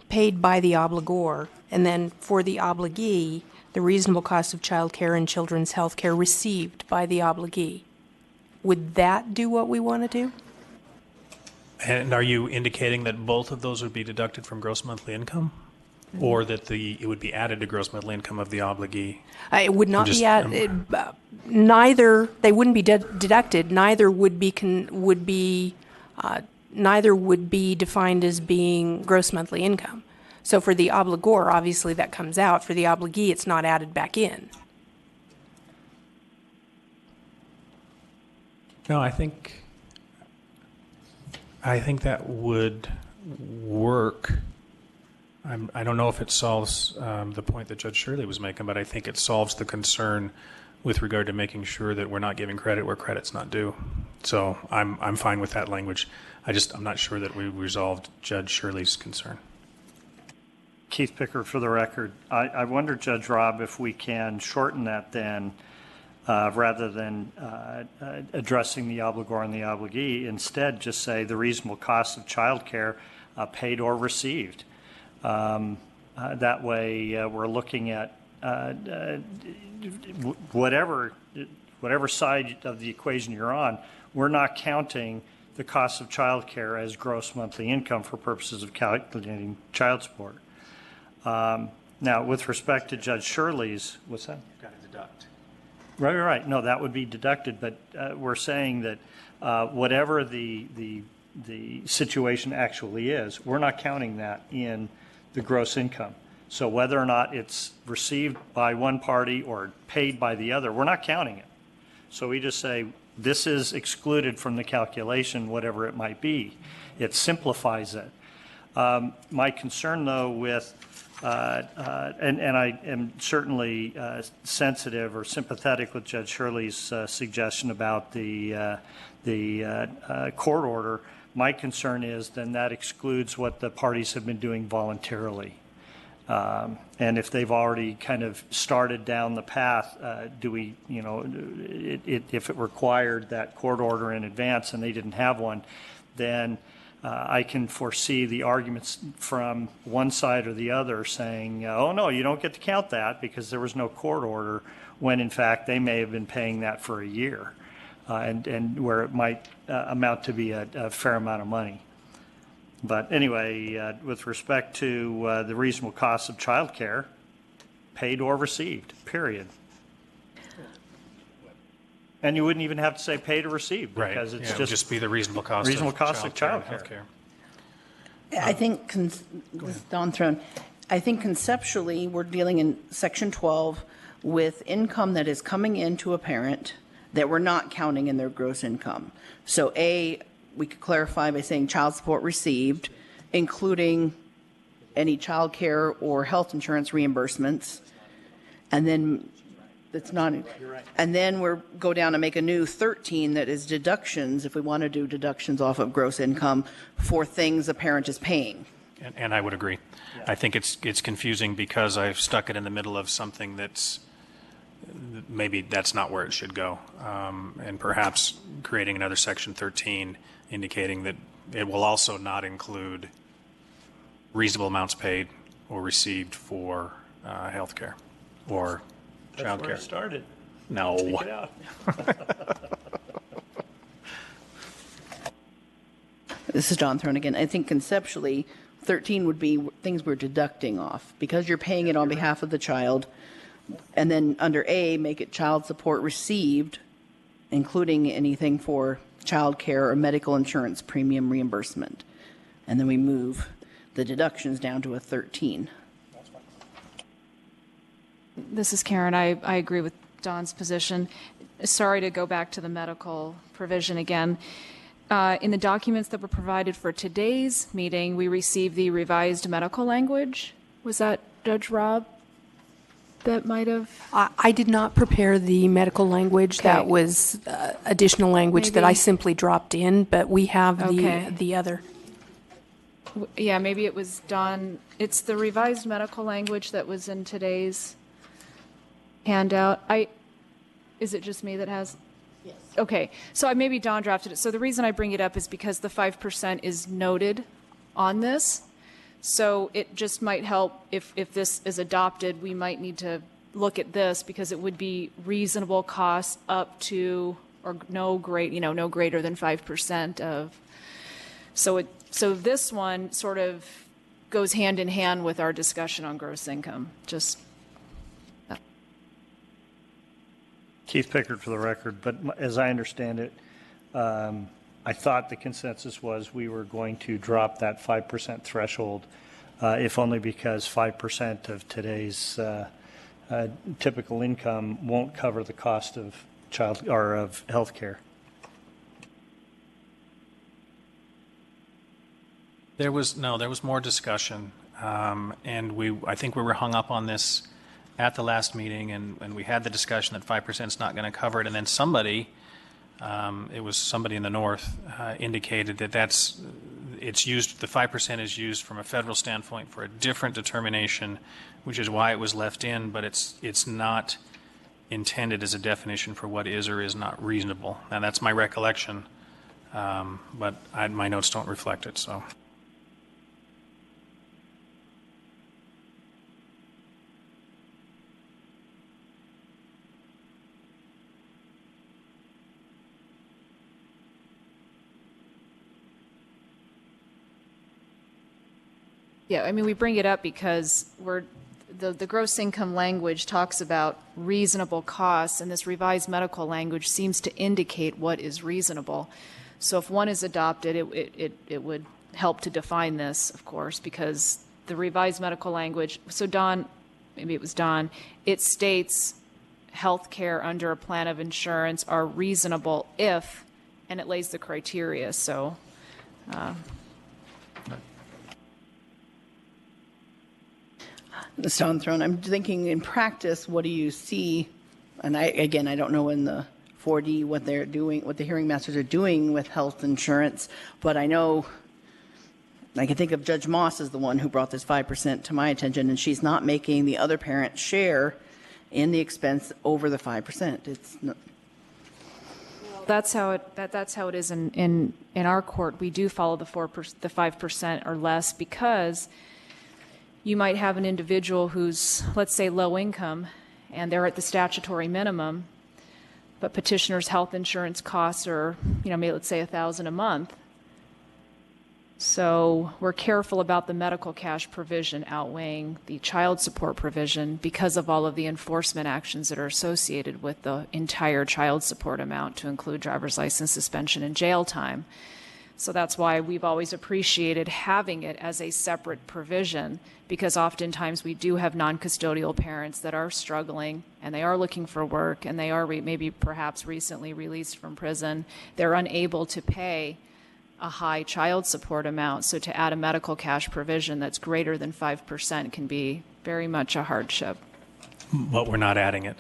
paid by the obligor, and then for the obligee, the reasonable cost of childcare and children's health care received by the obligee. Would that do what we want to do? And are you indicating that both of those would be deducted from gross monthly income? Or that it would be added to gross monthly income of the obligee? It would not be neither. They wouldn't be deducted. Neither would be defined as being gross monthly income. So for the obligor, obviously that comes out. For the obligee, it's not added back in. No, I think that would work. I don't know if it solves the point that Judge Shirley was making, but I think it solves the concern with regard to making sure that we're not giving credit where credit's not due. So I'm fine with that language. I'm not sure that we resolved Judge Shirley's concern. Keith Picker for the record. I wonder, Judge Robb, if we can shorten that then, rather than addressing the obligor and the obligee, instead just say the reasonable cost of childcare paid or received. That way we're looking at whatever side of the equation you're on, we're not counting the cost of childcare as gross monthly income for purposes of calculating child support. Now, with respect to Judge Shirley's, what's that? You've got to deduct. Right. No, that would be deducted, but we're saying that whatever the situation actually is, we're not counting that in the gross income. So whether or not it's received by one party or paid by the other, we're not counting it. So we just say this is excluded from the calculation, whatever it might be. It simplifies it. My concern, though, with and I am certainly sensitive or sympathetic with Judge Shirley's suggestion about the court order. My concern is then that excludes what the parties have been doing voluntarily. And if they've already kind of started down the path, do we, if it required that court order in advance and they didn't have one, then I can foresee the arguments from one side or the other saying, oh, no, you don't get to count that because there was no court order, when in fact they may have been paying that for a year, and where it might amount to be a fair amount of money. But anyway, with respect to the reasonable cost of child care, paid or received, period. And you wouldn't even have to say paid or received, because it's it would just be the reasonable cost of child care. I think, this is Dawn Throne, I think conceptually we're dealing in Section 12 with income that is coming into a parent that we're not counting in their gross income. So we could clarify by saying child support received, including any child care or health insurance reimbursements, and then that's not, and then go down and make a new 13 that is deductions, if we want to do deductions off of gross income for things a parent is paying. And I would agree. Yeah. I think it's confusing because I've stuck it in the middle of something that's maybe that's not where it should go, and perhaps creating another Section 13 indicating that it will also not include reasonable amounts paid or received for health care or child care. That's where it started. No. Take it out. This is Dawn Throne again. I think conceptually 13 would be things we're deducting off because you're paying it on behalf of the child. And then under A, make it child support received, including anything for child care or medical insurance premium reimbursement. And then we move the deductions down to a 13. This is Karen. I agree with Dawn's position. Sorry to go back to the medical provision again. In the documents that were provided for today's meeting, we received the revised medical language. Was that Judge Robb that might have? I did not prepare the medical language. Okay. That was additional language that I simply dropped in, but we have the other. Yeah, maybe it was Dawn. It's the revised medical language that was in today's handout. Is it just me that has? Okay, so maybe Don drafted it. So the reason I bring it up is because the 5% is noted on this. So it just might help if this is adopted, we might need to look at this because it would be reasonable costs up to or no greater than 5% of. So this one sort of goes hand in hand with our discussion on gross income. Just Keith Pickard for the record, but as I understand it, I thought the consensus was we were going to drop that 5% threshold, if only because 5% of today's typical income won't cover the cost of of health care. There was more discussion, and I think we were hung up on this at the last meeting, and we had the discussion that 5% is not going to cover it, and then somebody, it was somebody in the north, indicated that it's used. The 5% is used from a federal standpoint for a different determination, which is why it was left in, but it's not intended as a definition for what is or is not reasonable. And that's my recollection, but my notes don't reflect it. So. yeah, I mean, we bring it up because the gross income language talks about reasonable costs, and this revised medical language seems to indicate what is reasonable. So if one is adopted, it would help to define this, of course, because the revised medical language, so Don, maybe it was Don, it states health care under a plan of insurance are reasonable if, and it lays the criteria, so. Stone thrown. I'm thinking in practice, what do you see? And I don't know in the 4D what they're doing, what the hearing masters are doing with health insurance, but I know I can think of Judge Moss as the one who brought this 5% to my attention, and she's not making the other parent share in the expense over the 5%. It's not. That's how it is in our court. We do follow the 5% or less because you might have an individual who's, let's say, low income, and they're at the statutory minimum, but petitioner's health insurance costs are, maybe let's say $1,000 a month. So we're careful about the medical cash provision outweighing the child support provision because of all of the enforcement actions that are associated with the entire child support amount, to include driver's license suspension and jail time. So that's why we've always appreciated having it as a separate provision, because oftentimes we do have non-custodial parents that are struggling and they are looking for work and they are maybe perhaps recently released from prison. They're unable to pay a high child support amount. So to add a medical cash provision that's greater than 5% can be very much a hardship. But we're not adding it.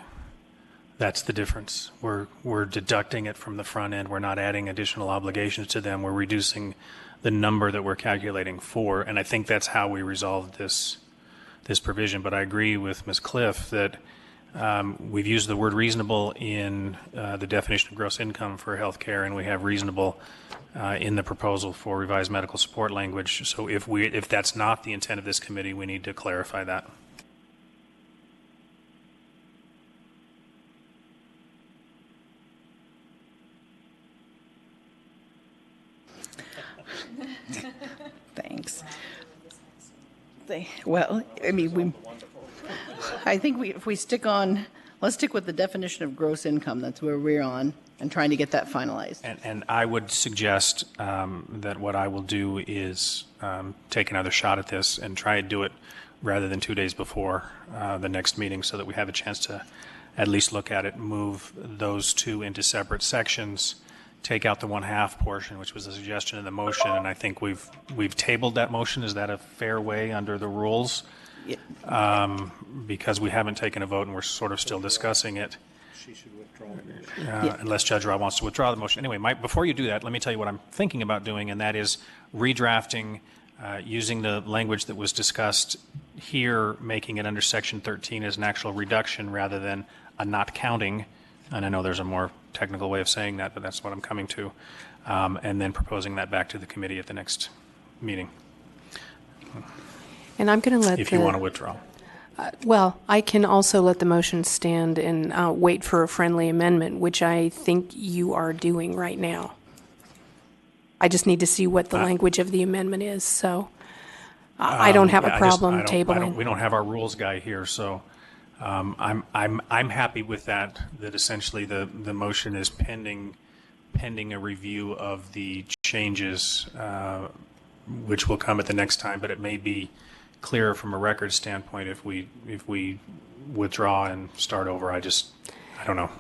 That's the difference. We're deducting it from the front end. We're not adding additional obligations to them. We're reducing the number that we're calculating for, and I think that's how we resolved this provision. But I agree with Ms. Cliff that we've used the word reasonable in the definition of gross income for health care, and we have reasonable in the proposal for revised medical support language. So if that's not the intent of this committee, we need to clarify that. Thanks. I think if we stick on, let's stick with the definition of gross income. That's where we're on, and trying to get that finalized. And I would suggest that what I will do is take another shot at this and try to do it rather than 2 days before the next meeting, so that we have a chance to at least look at it, move those two into separate sections, take out the 1/2 portion, which was a suggestion in the motion, and I think we've tabled that motion. Is that a fair way under the rules? Yeah. Because we haven't taken a vote and we're sort of still discussing it. She should withdraw the motion. Unless Judge Robb wants to withdraw the motion. Anyway, before you do that, let me tell you what I'm thinking about doing, and that is redrafting using the language that was discussed here, making it under Section 13 as an actual reduction rather than a not counting. And I know there's a more technical way of saying that, but that's what I'm coming to, and then proposing that back to the committee at the next meeting, And I'm going to let if you want to withdraw. Well, I can also let the motion stand and wait for a friendly amendment, which I think you are doing right now. I just need to see what the language of the amendment is, so I don't have a problem tabling. We don't have our rules guy here, so I'm happy with that. That essentially the motion is pending a review of the changes, which will come at the next time. But it may be clearer from a record standpoint if we withdraw and start over. I don't know.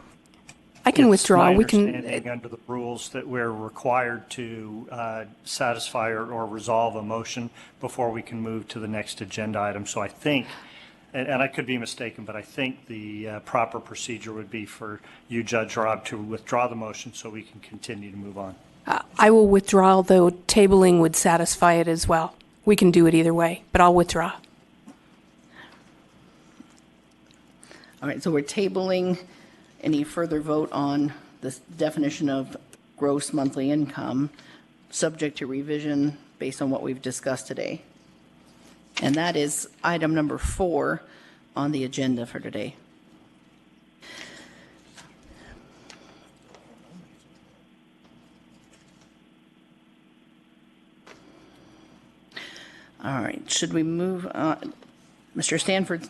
I can withdraw. It's my We can. understanding under the rules that we're required to satisfy or resolve a motion before we can move to the next agenda item. So I think, and I could be mistaken, but I think the proper procedure would be for you, Judge Robb, to withdraw the motion so we can continue to move on. I will withdraw, though tabling would satisfy it as well. We can do it either way, but I'll withdraw. All right, so we're tabling any further vote on this definition of gross monthly income, subject to revision based on what we've discussed today. And that is item number 4 on the agenda for today. All right, should we move on? Mr. Stanford?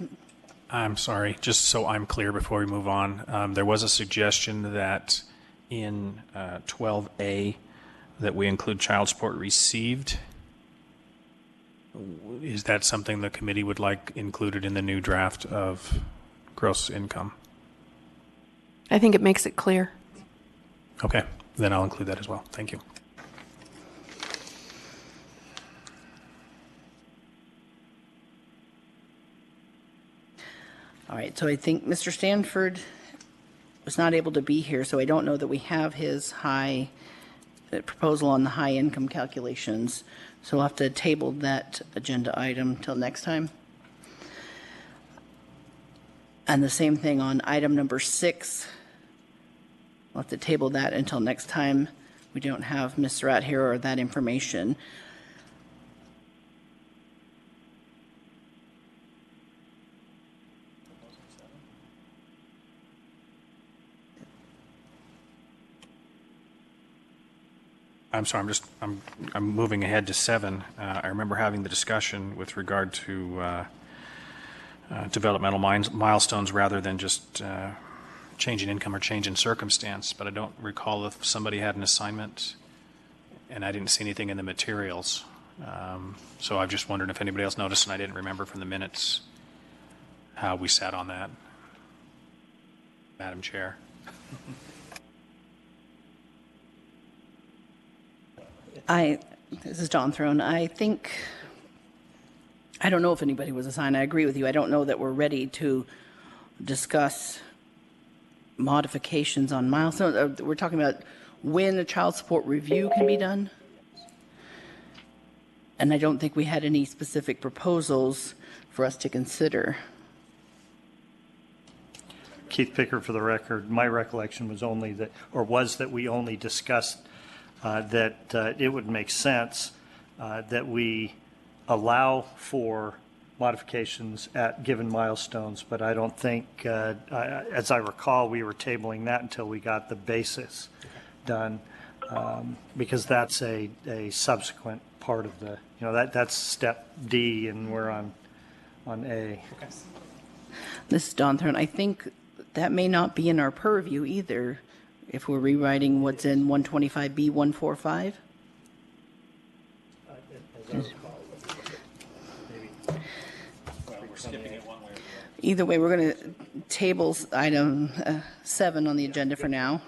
I'm sorry, just so I'm clear before we move on, there was a suggestion that in 12A that we include child support received. Is that something the committee would like included in the new draft of gross income? I think it makes it clear. Okay, then I'll include that as well. Thank you. All right, so I think Mr. Stanford was not able to be here, so I don't know that we have his proposal on the high income calculations. So we'll have to table that agenda item till next time. And the same thing on item number 6. We'll have to table that until next time. We don't have Ms. Surratt here or that information. I'm sorry, I'm moving ahead to 7. I remember having the discussion with regard to developmental milestones rather than just change in income or change in circumstance, but I don't recall if somebody had an assignment and I didn't see anything in the materials. So I just wondered if anybody else noticed, and I didn't remember from the minutes how we sat on that. Madam Chair. This is Dawn Throne. I don't know if anybody was assigned. I agree with you. I don't know that we're ready to discuss modifications on milestones. We're talking about when a child support review can be done. And I don't think we had any specific proposals for us to consider. Keith Pickard, for the record, my recollection was that we only discussed that it would make sense that we allow for modifications at given milestones, but I don't think, as I recall, we were tabling that until we got the basis done, because that's a subsequent part of the, that's step D, and we're on A. Okay. This is Dawn Throne. I think that may not be in our purview either, if we're rewriting what's in 125B 145. Either way, we're going to table item 7 on the agenda for now.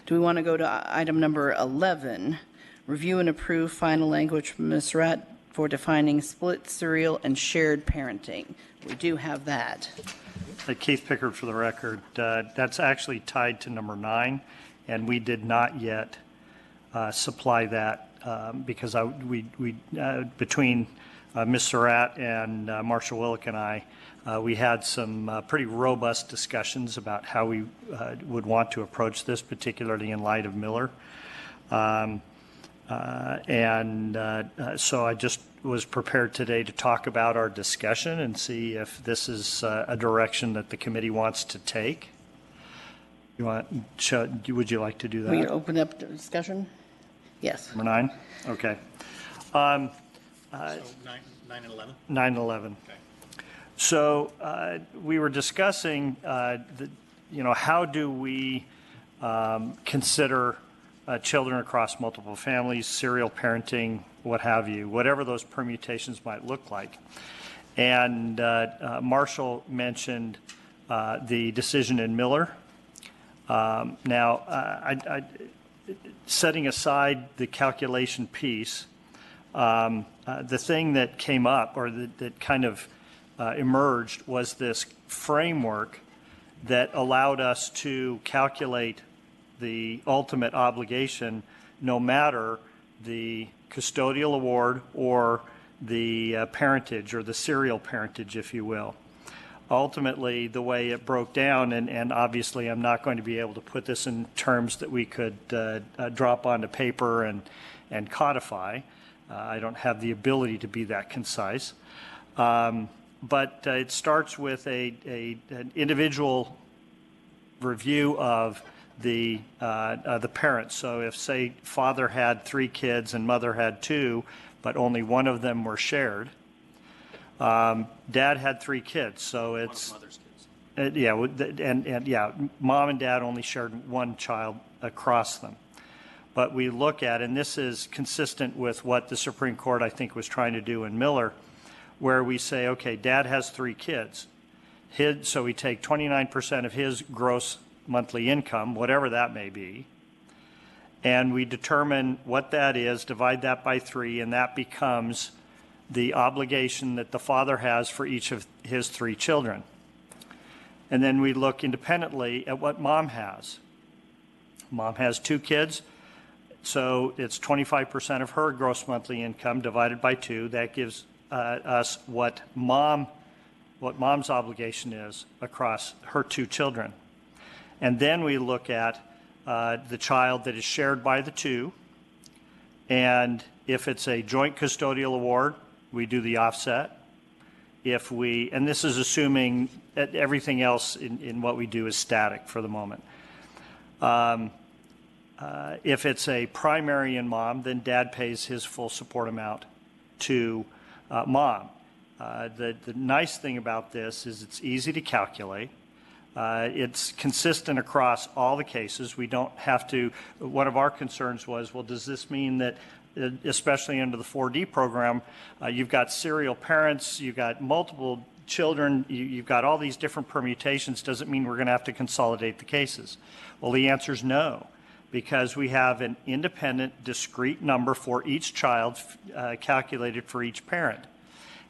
Do we want to go to item number 11? Review and approve final language from Ms. Surratt for defining split, serial, and shared parenting. We do have that. Keith Pickard, for the record, that's actually tied to number 9, and we did not yet supply that because between Ms. Surratt and Marshall Willick and I, we had some pretty robust discussions about how we would want to approach this, particularly in light of Miller. So I just was prepared today to talk about our discussion and see if this is a direction that the committee wants to take. Would you like to do that? Will you open up the discussion? Yes. Number 9? Okay. So 9 and 11? 9 and 11. Okay. So we were discussing, how do we consider children across multiple families, serial parenting, what have you, whatever those permutations might look like. And Marshall mentioned the decision in Miller. Now, setting aside the calculation piece, the thing that came up or that kind of emerged was this framework that allowed us to calculate the ultimate obligation no matter the custodial award or the parentage or the serial parentage, if you will. Ultimately, the way it broke down, and obviously I'm not going to be able to put this in terms that we could drop onto paper and codify. I don't have the ability to be that concise. But it starts with an individual review of the parents. So if, say, father had 3 kids and mother had 2, but only one of them were shared. Dad had 3 kids, so it's One of mother's kids. Mom and dad only shared 1 child across them. But we look at, and this is consistent with what the Supreme Court, I think, was trying to do in Miller, where we say, okay, dad has 3 kids. So we take 29% of his gross monthly income, whatever that may be, and we determine what that is, divide that by 3, and that becomes the obligation that the father has for each of his 3 children. And then we look independently at what mom has. Mom has 2 kids, so it's 25% of her gross monthly income divided by 2. That gives us what mom's obligation is across her 2 children. And then we look at the child that is shared by the 2, and if it's a joint custodial award, we do the offset. And this is assuming that everything else in what we do is static for the moment. If it's a primary in mom, then dad pays his full support amount to mom. The nice thing about this is it's easy to calculate. It's consistent across all the cases. We don't have to, one of our concerns was, well, does this mean that, especially under the 4D program, you've got serial parents, you've got multiple children, you've got all these different permutations. Does it mean we're going to have to consolidate the cases? Well, the answer is no, because we have an independent, discrete number for each child calculated for each parent.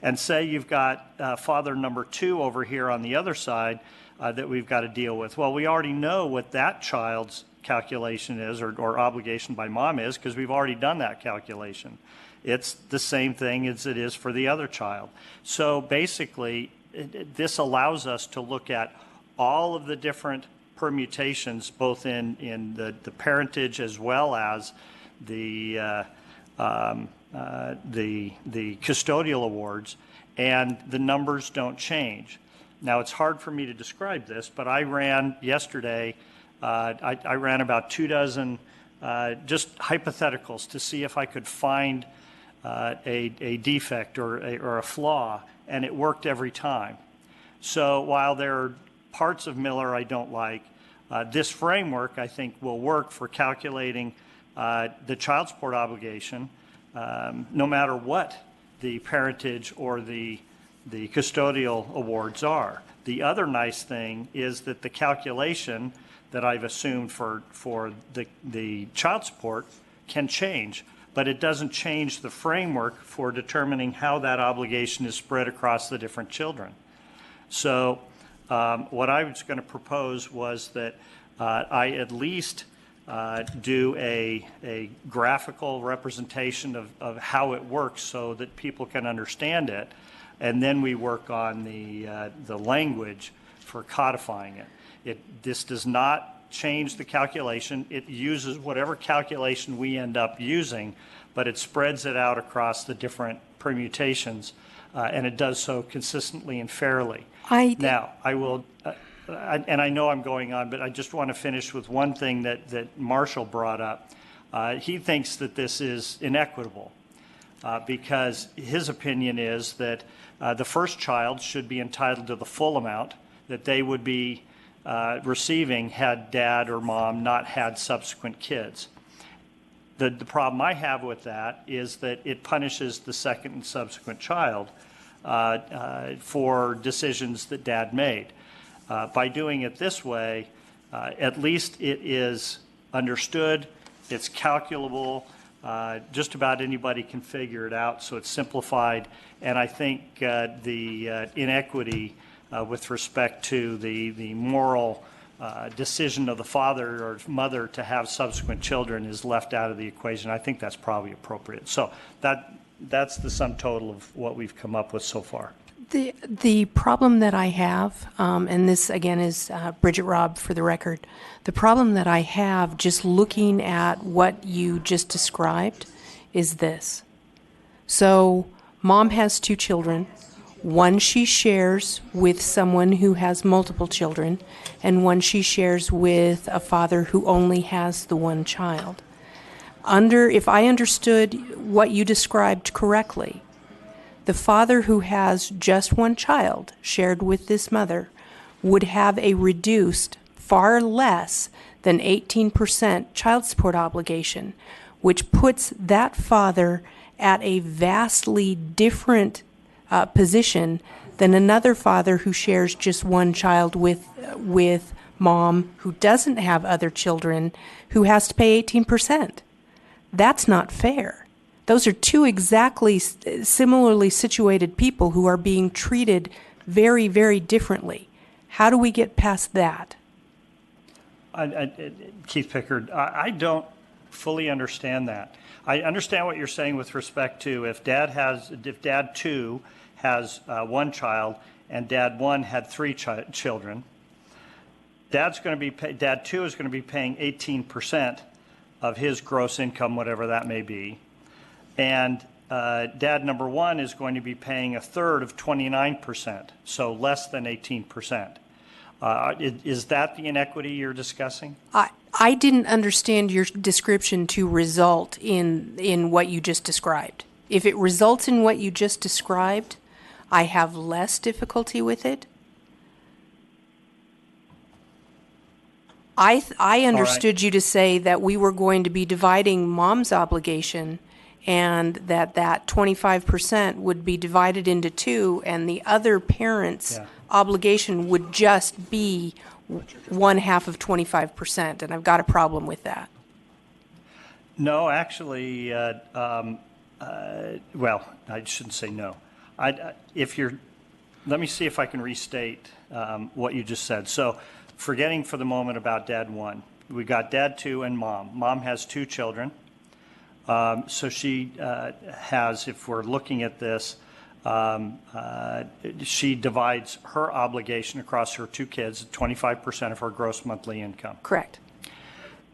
And say you've got father number 2 over here on the other side that we've got to deal with. Well, we already know what that child's calculation is or obligation by mom is because we've already done that calculation. It's the same thing as it is for the other child. So basically, this allows us to look at all of the different permutations, both in the parentage as well as the custodial awards, and the numbers don't change. Now, it's hard for me to describe this, but I ran yesterday, I ran about 2 dozen just hypotheticals to see if I could find a defect or a flaw, and it worked every time. So while there are parts of Miller I don't like, this framework, I think, will work for calculating the child support obligation, no matter what the parentage or the custodial awards are. The other nice thing is that the calculation that I've assumed for the child support can change, but it doesn't change the framework for determining how that obligation is spread across the different children. So what I was going to propose was that I at least do a graphical representation of how it works so that people can understand it, and then we work on the language for codifying it. This does not change the calculation. It uses whatever calculation we end up using, but it spreads it out across the different permutations, and it does so consistently and fairly. Now, I will, and I know I'm going on, but I just want to finish with one thing that Marshall brought up. He thinks that this is inequitable because his opinion is that the first child should be entitled to the full amount that they would be receiving had dad or mom not had subsequent kids. The problem I have with that is that it punishes the second and subsequent child for decisions that dad made. By doing it this way, at least it is understood, it's calculable, just about anybody can figure it out, so it's simplified, and I think the inequity with respect to the moral decision of the father or mother to have subsequent children is left out of the equation. I think that's probably appropriate. So that's the sum total of what we've come up with so far. The problem that I have, and this again is Bridget Robb for the record, the problem that I have just looking at what you just described is this. So mom has 2 children. One she shares with someone who has multiple children, and one she shares with a father who only has the one child. If I understood what you described correctly, the father who has just one child shared with this mother would have a reduced, far less than 18% child support obligation, which puts that father at a vastly different position than another father who shares just one child with mom who doesn't have other children, who has to pay 18%. That's not fair. Those are 2 exactly similarly situated people who are being treated very, very differently. How do we get past that? Keith Pickard, I don't fully understand that. I understand what you're saying with respect to if dad 2 has 1 child and dad 1 had 3 children, dad 2 is going to be paying 18% of his gross income, whatever that may be. And dad number 1 is going to be paying a third of 29%, so less than 18%. Is that the inequity you're discussing? I didn't understand your description to result in what you just described. If it results in what you just described, I have less difficulty with it. I understood you to say that we were going to be dividing mom's obligation and that 25% would be divided into 2 and the other parent's obligation would just be 1/2 of 25%, and I've got a problem with that. No, actually, well, I shouldn't say no. Let me see if I can restate what you just said. So, forgetting for the moment about dad 1, we got dad 2 and mom. Mom has 2 children. So she has, if we're looking at this, she divides her obligation across her 2 kids, 25% of her gross monthly income. Correct.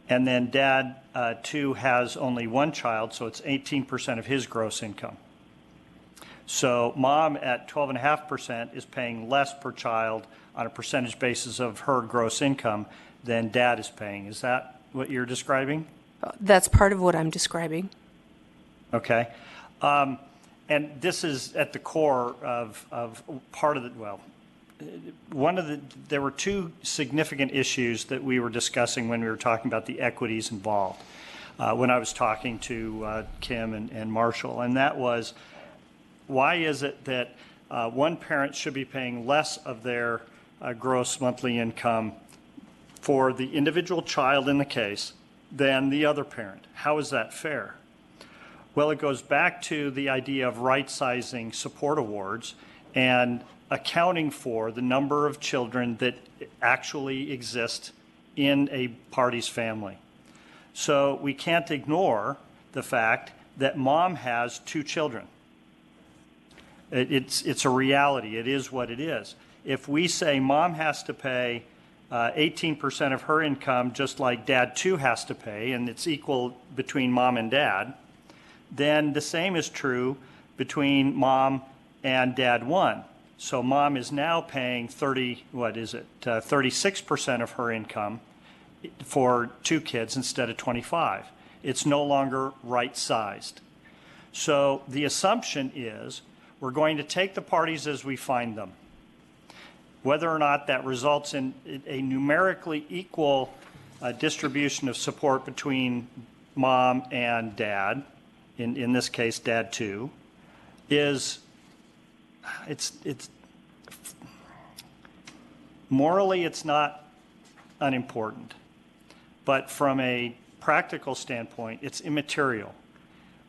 And then dad 2 has only 1 child, so it's 18% of his gross income. So mom at 12.5% is paying less per child on a percentage basis of her gross income than dad is paying. Is that what you're describing? That's part of what I'm describing. Okay. And this is at the core of part of the, well, there were 2 significant issues that we were discussing when we were talking about the equities involved when I was talking to Kim and Marshall, and that was, why is it that one parent should be paying less of their gross monthly income for the individual child in the case than the other parent? How is that fair? Well, it goes back to the idea of right-sizing support awards and accounting for the number of children that actually exist in a party's family. So we can't ignore the fact that mom has 2 children. It's a reality. It is what it is. If we say mom has to pay 18% of her income just like dad too has to pay, and it's equal between mom and dad, then the same is true between mom and dad 1. So mom is now paying 36% of her income for 2 kids instead of 25. It's no longer right-sized. So the assumption is we're going to take the parties as we find them. Whether or not that results in a numerically equal distribution of support between mom and dad, in this case dad 2, is it's morally it's not unimportant, but from a practical standpoint it's immaterial.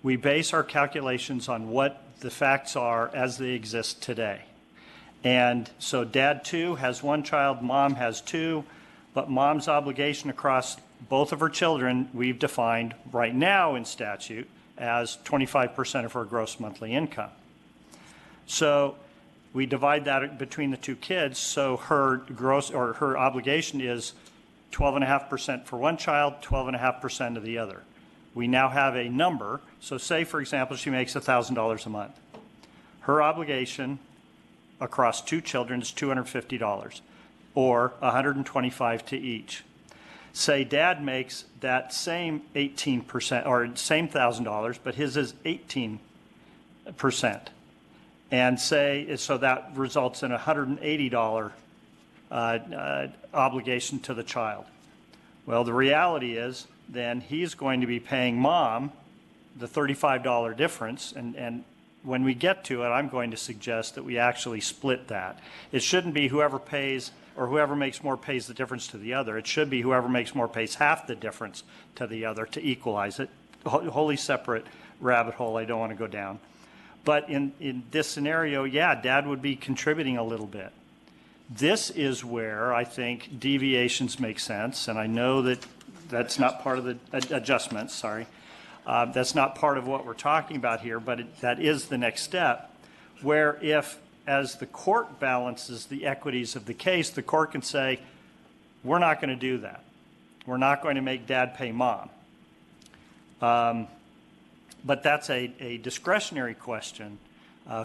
We base our calculations on what the facts are as they exist today. And so dad 2 has 1 child, mom has 2, but mom's obligation across both of her children we've defined right now in statute as 25% of her gross monthly income. So we divide that between the 2 kids, so her gross or her obligation is 12.5% for 1 child, 12.5% of the other. We now have a number. So say, for example, she makes $1,000 a month. Her obligation across 2 children is $250, or $125 to each. Say dad makes that same 18%, or same $1,000, but his is 18%. And say, so that results in a $180 obligation to the child. Well, the reality is then he's going to be paying mom the $35 difference, and when we get to it, I'm going to suggest that we actually split that. It shouldn't be whoever pays or whoever makes more pays the difference to the other. It should be whoever makes more pays half the difference to the other to equalize it. Wholly separate rabbit hole I don't want to go down. But in this scenario, yeah, dad would be contributing a little bit. This is where I think deviations make sense, and I know that that's not part of the adjustments, sorry. That's not part of what we're talking about here, but that is the next step, where if, as the court balances the equities of the case, the court can say, we're not going to do that. We're not going to make dad pay mom. But that's a discretionary question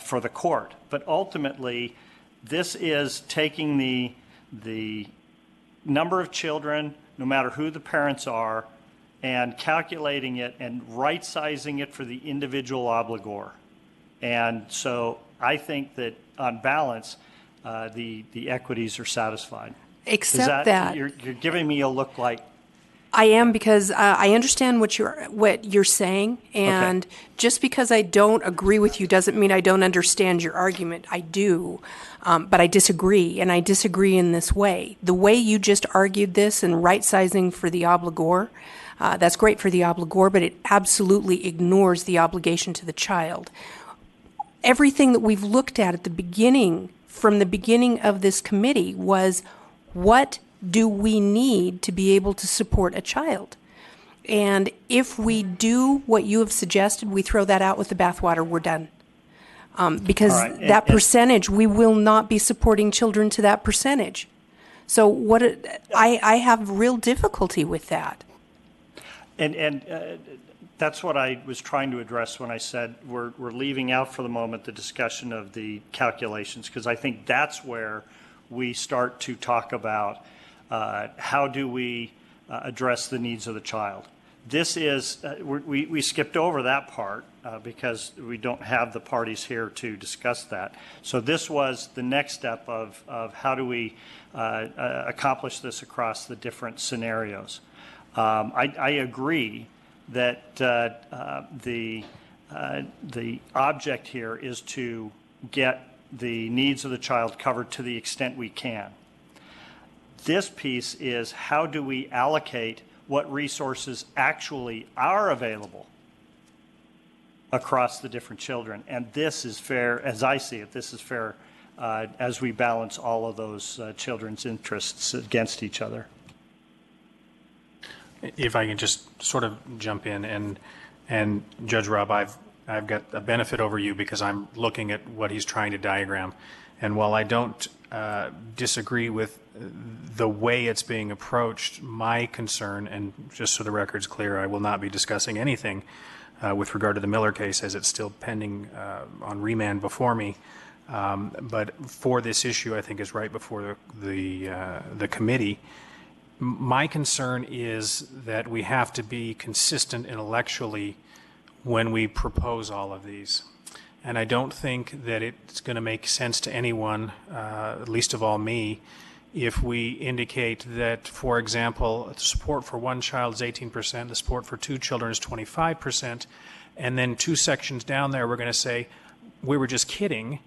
for the court. But ultimately, this is taking the number of children, no matter who the parents are, and calculating it and right-sizing it for the individual obligor. And so I think that on balance, the equities are satisfied. Except that you're giving me a look like I am, because I understand what you're saying, and okay. Just because I don't agree with you doesn't mean I don't understand your argument. I do, but I disagree, and I disagree in this way. The way you just argued this and right-sizing for the obligor, that's great for the obligor, but it absolutely ignores the obligation to the child. Everything that we've looked at the beginning, from the beginning of this committee, was what do we need to be able to support a child? And if we do what you have suggested, we throw that out with the bathwater, we're done. Because right. that percentage, we will not be supporting children to that percentage. So I have real difficulty with that. And that's what I was trying to address when I said we're leaving out for the moment the discussion of the calculations, because I think that's where we start to talk about how do we address the needs of the child. This is, we skipped over that part because we don't have the parties here to discuss that. So this was the next step of how do we accomplish this across the different scenarios. I agree that the object here is to get the needs of the child covered to the extent we can. This piece is how do we allocate what resources actually are available across the different children. And this is fair, as I see it, this is fair as we balance all of those children's interests against each other. If I can just sort of jump in, and Judge Rob, I've got a benefit over you because I'm looking at what he's trying to diagram. And while I don't disagree with the way it's being approached, my concern, and just so the record's clear, I will not be discussing anything with regard to the Miller case as it's still pending on remand before me. But for this issue, I think is right before the committee. My concern is that we have to be consistent intellectually when we propose all of these. And I don't think that it's going to make sense to anyone, least of all me, if we indicate that, for example, support for one child is 18%, the support for two children is 25%, and then two sections down there we're going to say, we were just kidding,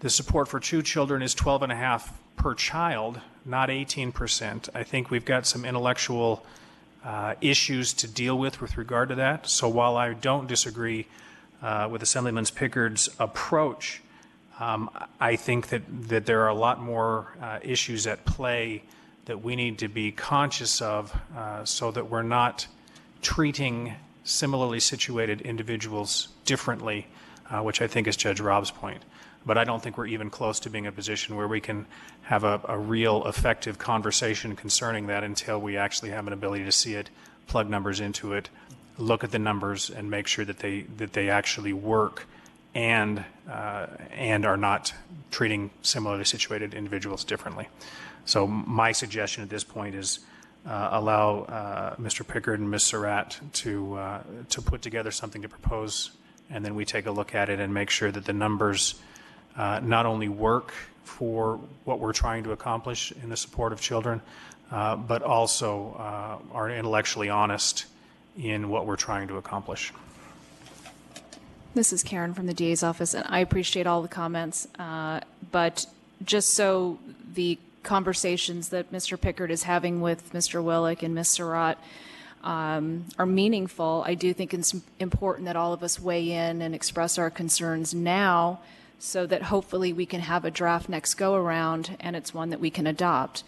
the support for two children is 12.5 per child, not 18%. I think we've got some intellectual issues to deal with regard to that. So while I don't disagree with Assemblyman Pickard's approach, I think that there are a lot more issues at play that we need to be conscious of so that we're not treating similarly situated individuals differently, which I think is Judge Rob's point. But I don't think we're even close to being in a position where we can have a real effective conversation concerning that until we actually have an ability to see it, plug numbers into it, look at the numbers, and make sure that they actually work and are not treating similarly situated individuals differently. So my suggestion at this point is allow Mr. Pickard and Ms. Surratt to put together something to propose, and then we take a look at it and make sure that the numbers not only work for what we're trying to accomplish in the support of children, but also are intellectually honest in what we're trying to accomplish. This is Karen from the DA's office, and I appreciate all the comments, but just so the conversations that Mr. Pickard is having with Mr. Willick and Ms. Surratt are meaningful, I do think it's important that all of us weigh in and express our concerns now so that hopefully we can have a draft next go-around and it's one that we can adopt.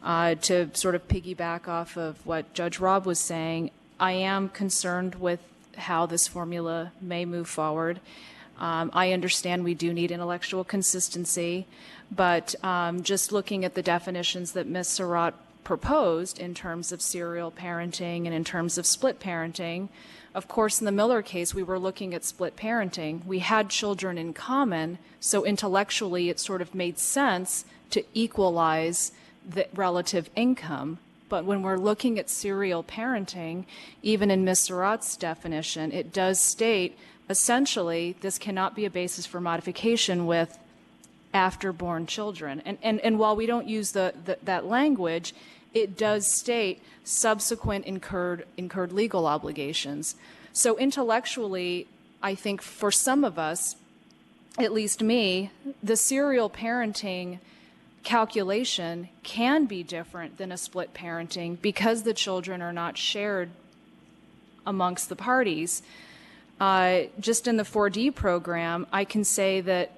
To sort of piggyback off of what Judge Rob was saying, I am concerned with how this formula may move forward. I understand we do need intellectual consistency, but just looking at the definitions that Ms. Surratt proposed in terms of serial parenting and in terms of split parenting, of course, in the Miller case, we were looking at split parenting. We had children in common, so intellectually it sort of made sense to equalize the relative income. But when we're looking at serial parenting, even in Ms. Surratt's definition, it does state essentially this cannot be a basis for modification with after-born children. And while we don't use that language, it does state subsequent incurred legal obligations. So intellectually, I think for some of us, at least me, the serial parenting calculation can be different than a split parenting because the children are not shared amongst the parties. Just in the 4D program, I can say that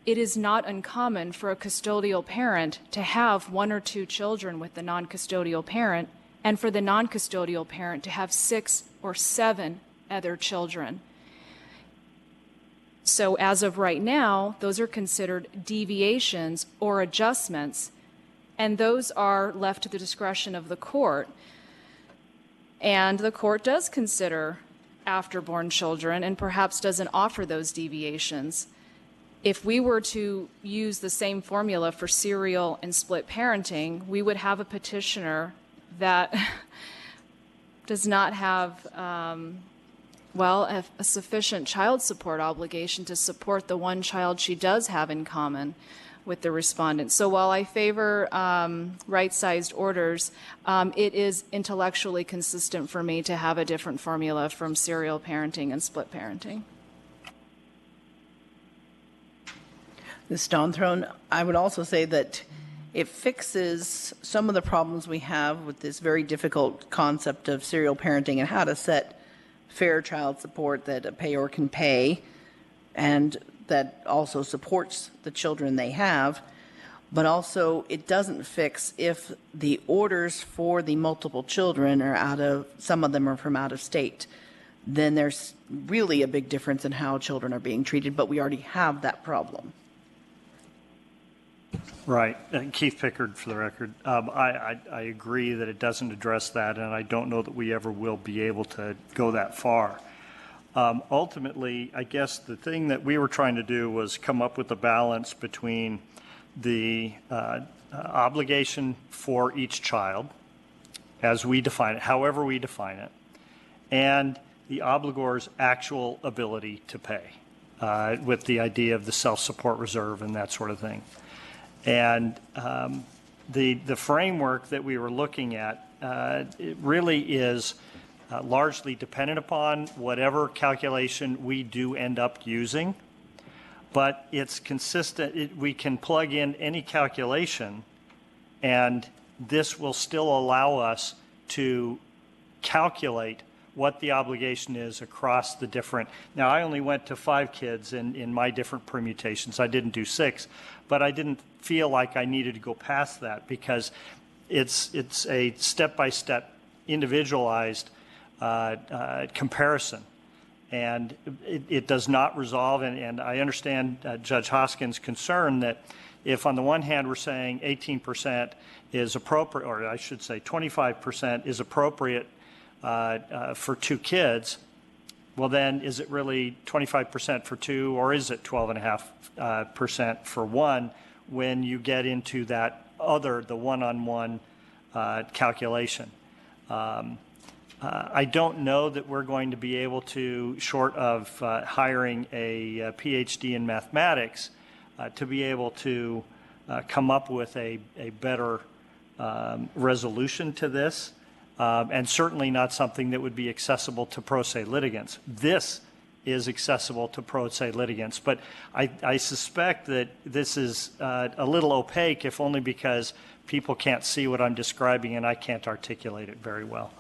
it is not uncommon for a custodial parent to have one or two children with the non-custodial parent, and for the non-custodial parent to have 6 or 7 other children. So as of right now, those are considered deviations or adjustments, and those are left to the discretion of the court. And the court does consider afterborn children and perhaps doesn't offer those deviations. If we were to use the same formula for serial and split parenting, we would have a petitioner that does not have a sufficient child support obligation to support the one child she does have in common with the respondent. So while I favor right-sized orders, it is intellectually consistent for me to have a different formula from serial parenting and split parenting. Ms. Donthron, I would also say that it fixes some of the problems we have with this very difficult concept of serial parenting and how to set fair child support that a payor can pay and that also supports the children they have but also it doesn't fix if the orders for the multiple children are some of them are from out of state. Then there's really a big difference in how children are being treated, but we already have that problem. Right. Keith Pickard, for the record. I agree that it doesn't address that, and I don't know that we ever will be able to go that far. Ultimately, I guess the thing that we were trying to do was come up with a balance between the obligation for each child, as we define it, however we define it, and the obligor's actual ability to pay, with the idea of the self-support reserve and that sort of thing. And the framework that we were looking at it really is largely dependent upon whatever calculation we do end up using, but it's consistent. We can plug in any calculation, and this will still allow us to calculate what the obligation is across the different. Now, I only went to 5 kids in my different permutations. I didn't do 6, but I didn't feel like I needed to go past that because it's a step-by-step individualized comparison. And it does not resolve, and I understand Judge Hoskins' concern that if on the one hand we're saying 18% is appropriate, or I should say 25% is appropriate for 2 kids, well then is it really 25% for 2 or is it 12.5% for 1 when you get into that the one-on-one calculation? I don't know that we're going to be able to, short of hiring a PhD in mathematics, to be able to come up with a better resolution to this, and certainly not something that would be accessible to pro se litigants. This is accessible to pro se litigants, but I suspect that this is a little opaque, if only because people can't see what I'm describing and I can't articulate it very well.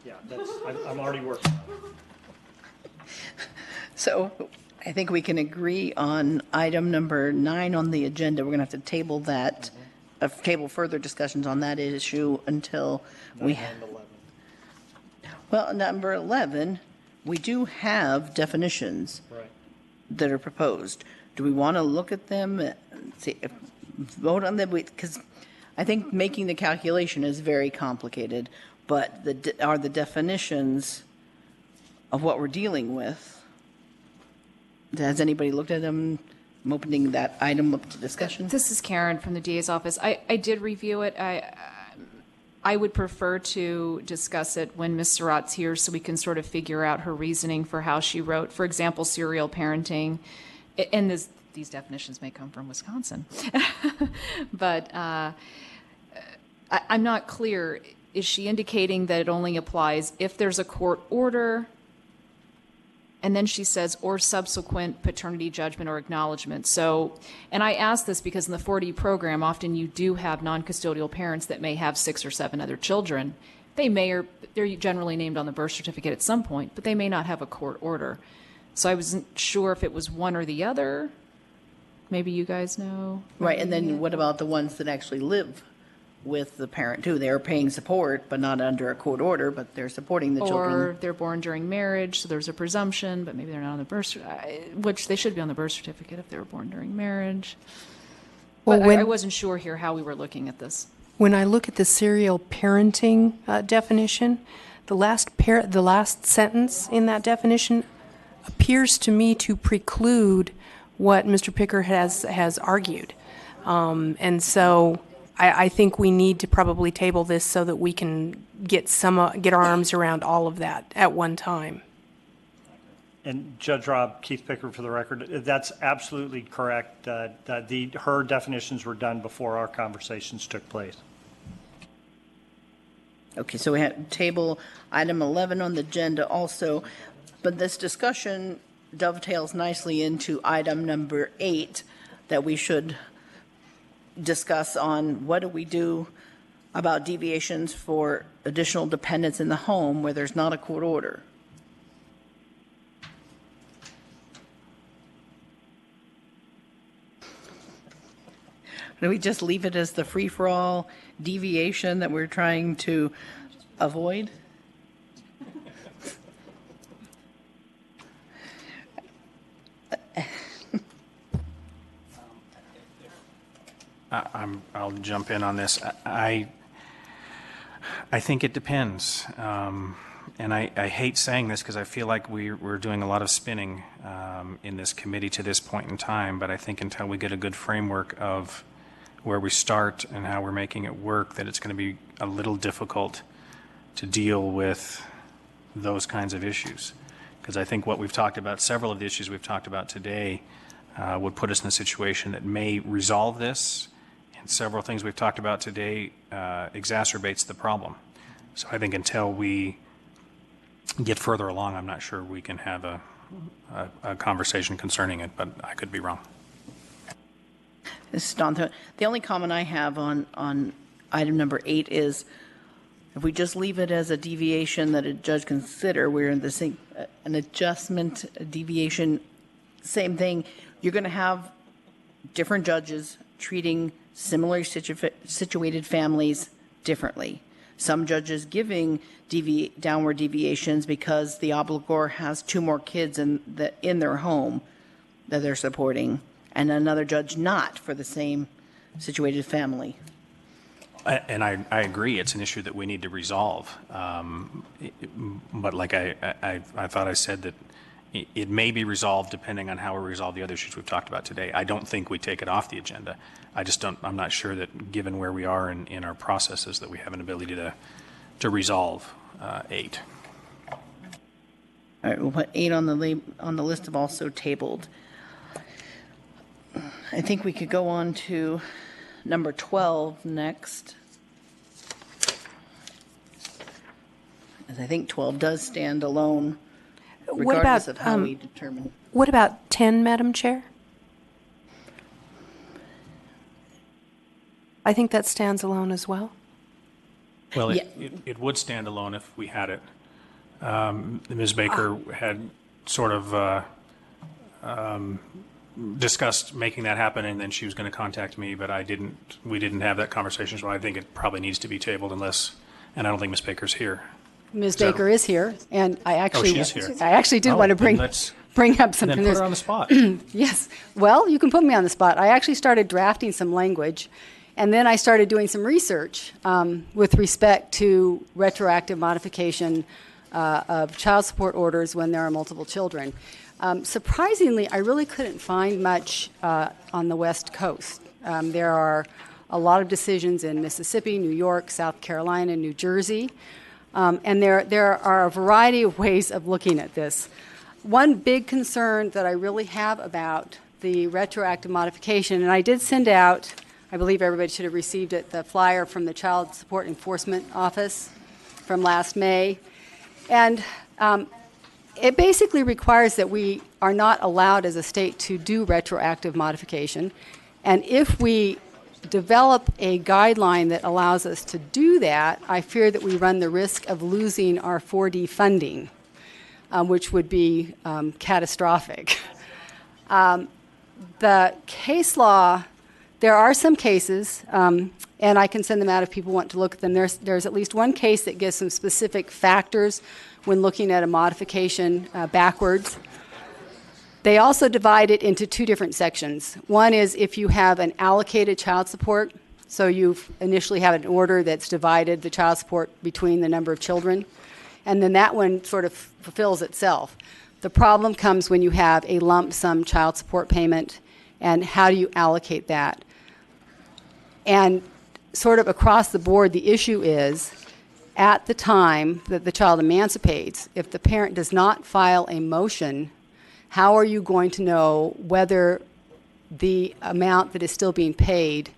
Yeah, I'm already working on it. So I think we can agree on item number 9 on the agenda. We're going to have to table that, table further discussions on that issue until we have. Well, number 11, we do have definitions that are proposed. Do we want to look at them, vote on them? Because I think making the calculation is very complicated, but are the definitions of what we're dealing with? Has anybody looked at them? I'm opening that item up to discussion. This is Karen from the DA's office. I did review it. I would prefer to discuss it when Ms. Surratt's here so we can sort of figure out her reasoning for how she wrote, for example, serial parenting. And these definitions may come from Wisconsin. But I'm not clear. Is she indicating that it only applies if there's a court order? And then she says, or subsequent paternity judgment or acknowledgement. So, and I ask this because in the 4D program, often you do have non-custodial parents that may have 6 or 7 other children. They're generally named on the birth certificate at some point, but they may not have a court order. So I wasn't sure if it was one or the other. Maybe you guys know. Right, and then what about the ones that actually live with the parent too? They're paying support, but not under a court order, but they're supporting the children. Or they're born during marriage, so there's a presumption, but maybe they're not on the birth certificate, which they should be on the birth certificate if they were born during marriage. Well, But I wasn't sure here how we were looking at this. When I look at the serial parenting definition, the last sentence in that definition appears to me to preclude what Mr. Picker has argued. And so I think we need to probably table this so that we can get our arms around all of that at one time. And Judge Robb, Keith Picker for the record, that's absolutely correct. Her definitions were done before our conversations took place. Okay, so we have table item 11 on the agenda also, but this discussion dovetails nicely into item number 8 that we should discuss on what do we do about deviations for additional dependents in the home where there's not a court order. Do we just leave it as the free-for-all deviation that we're trying to avoid? I'll jump in on this. I think it depends. And I hate saying this because I feel like we're doing a lot of spinning in this committee to this point in time, but I think until we get a good framework of where we start and how we're making it work, that it's going to be a little difficult to deal with those kinds of issues. Because I think what we've talked about, several of the issues we've talked about today, would put us in a situation that may resolve this, and several things we've talked about today exacerbates the problem. So I think until we get further along, I'm not sure we can have a conversation concerning it, but I could be wrong. This is Dawn. The only comment I have on item number 8 is if we just leave it as a deviation that a judge consider, we're in the same, an adjustment, a deviation, same thing. You're going to have different judges treating similarly situated families differently. Some judges giving downward deviations because the obligor has 2 more kids in their home that they're supporting, and another judge not for the same situated family. And I agree, it's an issue that we need to resolve. But like I thought I said that it may be resolved depending on how we resolve the other issues we've talked about today. I don't think we take it off the agenda. I'm not sure that given where we are in our processes that we have an ability to resolve 8. All right, we'll put 8 on the list of also tabled. I think we could go on to number 12 next. As I think 12 does stand alone, regardless of how we determine. What about 10, Madam Chair? I think that stands alone as well. Well, Yeah. it would stand alone if we had it. Ms. Baker had sort of discussed making that happen, and then she was going to contact me, but we didn't have that conversation, so I think it probably needs to be tabled and I don't think Ms. Baker's here. Ms. Baker is here, and I actually, she's here. I actually did want to bring up something. Then put her on the spot. Yes. Well, you can put me on the spot. I actually started drafting some language, and then I started doing some research with respect to retroactive modification of child support orders when there are multiple children. Surprisingly, I really couldn't find much on the West Coast. There are a lot of decisions in Mississippi, New York, South Carolina, New Jersey, and there are a variety of ways of looking at this. One big concern that I really have about the retroactive modification, and I did send out, I believe everybody should have received it, the flyer from the Child Support Enforcement Office from last May, and it basically requires that we are not allowed as a state to do retroactive modification, and if we develop a guideline that allows us to do that, I fear that we run the risk of losing our 4D funding, which would be catastrophic. The case law, there are some cases, and I can send them out if people want to look at them. There's at least one case that gives some specific factors when looking at a modification backwards. They also divide it into 2 different sections. One is if you have an allocated child support, so you initially have an order that's divided the child support between the number of children, and then that one sort of fulfills itself. The problem comes when you have a lump sum child support payment, and how do you allocate that? And sort of across the board, the issue is, at the time that the child emancipates, if the parent does not file a motion, how are you going to know whether the amount that is still being paid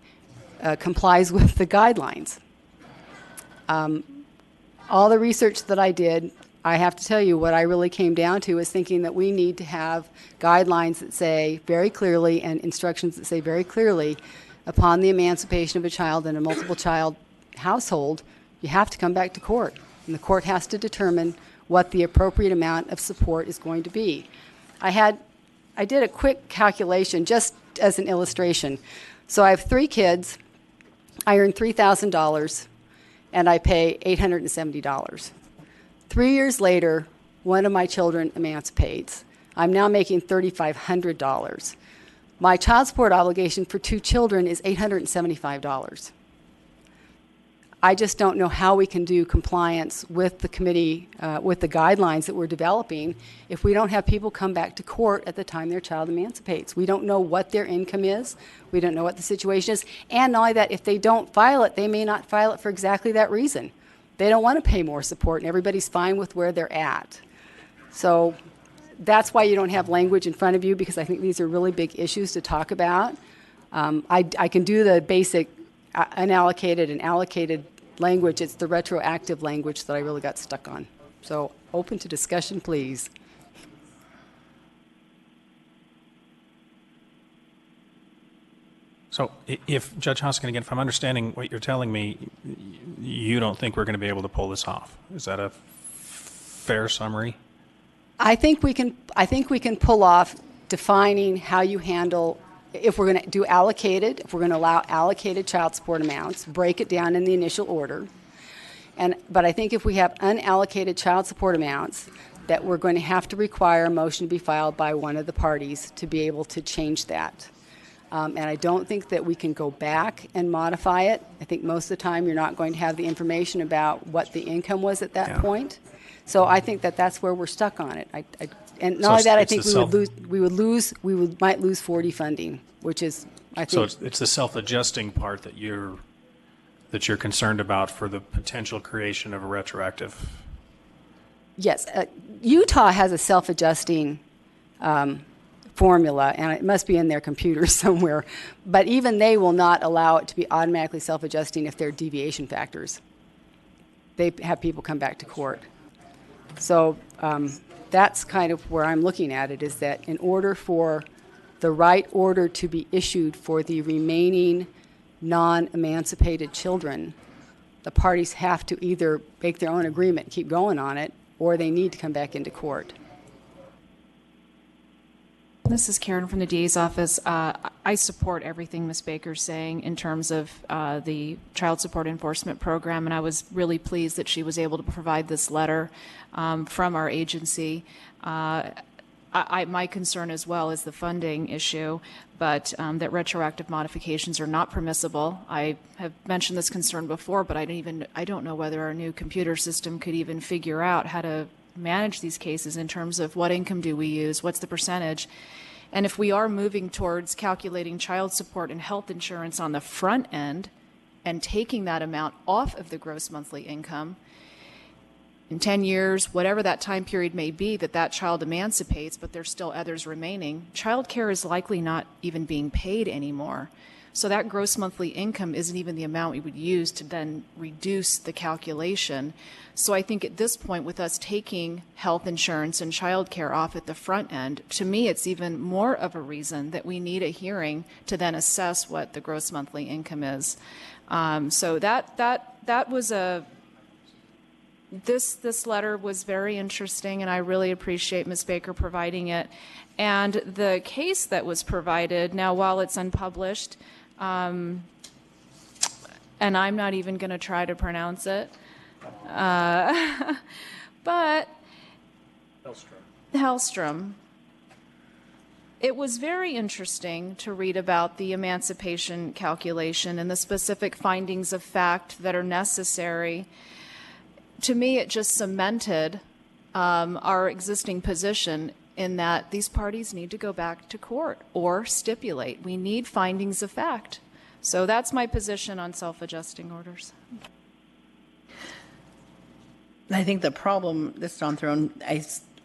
complies with the guidelines? All the research that I did, I have to tell you what I really came down to is thinking that we need to have guidelines that say very clearly and instructions that say very clearly upon the emancipation of a child in a multiple child household, you have to come back to court. And the court has to determine what the appropriate amount of support is going to be. I did a quick calculation just as an illustration. So I have 3 kids. I earn $3,000, and I pay $870. 3 years later, one of my children emancipates. I'm now making $3,500. My child support obligation for 2 children is $875. I just don't know how we can do compliance with the committee, with the guidelines that we're developing, if we don't have people come back to court at the time their child emancipates. We don't know what their income is. We don't know what the situation is. And not only that, if they don't file it, they may not file it for exactly that reason. They don't want to pay more support, and everybody's fine with where they're at. So that's why you don't have language in front of you, because I think these are really big issues to talk about. I can do the basic unallocated and allocated language. It's the retroactive language that I really got stuck on. So open to discussion, please. So if, Judge Hoskin, again, if I'm understanding what you're telling me, you don't think we're going to be able to pull this off. Is that a fair summary? I think we can pull off defining how you handle, if we're going to do allocated, if we're going to allow allocated child support amounts, break it down in the initial order. But I think if we have unallocated child support amounts, that we're going to have to require a motion to be filed by one of the parties to be able to change that. And I don't think that we can go back and modify it. I think most of the time you're not going to have the information about what the income was at that point. So I think that that's where we're stuck on it. And not only that, I think we might lose 40 funding, which is, I think. So it's the self-adjusting part that you're concerned about for the potential creation of a retroactive. Yes, Utah has a self-adjusting formula, and it must be in their computer somewhere. But even they will not allow it to be automatically self-adjusting if there are deviation factors. They have people come back to court. So that's kind of where I'm looking at it, is that in order for the right order to be issued for the remaining non-emancipated children, the parties have to either make their own agreement, keep going on it, or they need to come back into court. This is Karen from the DA's office. I support everything Ms. Baker's saying in terms of the child support enforcement program, and I was really pleased that she was able to provide this letter from our agency. My concern as well is the funding issue, but that retroactive modifications are not permissible. I have mentioned this concern before, but I don't know whether our new computer system could even figure out how to manage these cases in terms of what income do we use, what's the percentage. And if we are moving towards calculating child support and health insurance on the front end and taking that amount off of the gross monthly income, in 10 years, whatever that time period may be that child emancipates, but there's still others remaining, child care is likely not even being paid anymore. So that gross monthly income isn't even the amount we would use to then reduce the calculation. So I think at this point, with us taking health insurance and child care off at the front end, to me it's even more of a reason that we need a hearing to then assess what the gross monthly income is. So that was this letter was very interesting, and I really appreciate Ms. Baker providing it. And the case that was provided, now while it's unpublished, and I'm not even going to try to pronounce it, but Hellstrom. It was very interesting to read about the emancipation calculation and the specific findings of fact that are necessary. To me, it just cemented our existing position in that these parties need to go back to court or stipulate. We need findings of fact. So that's my position on self-adjusting orders. I think the problem that's on thrown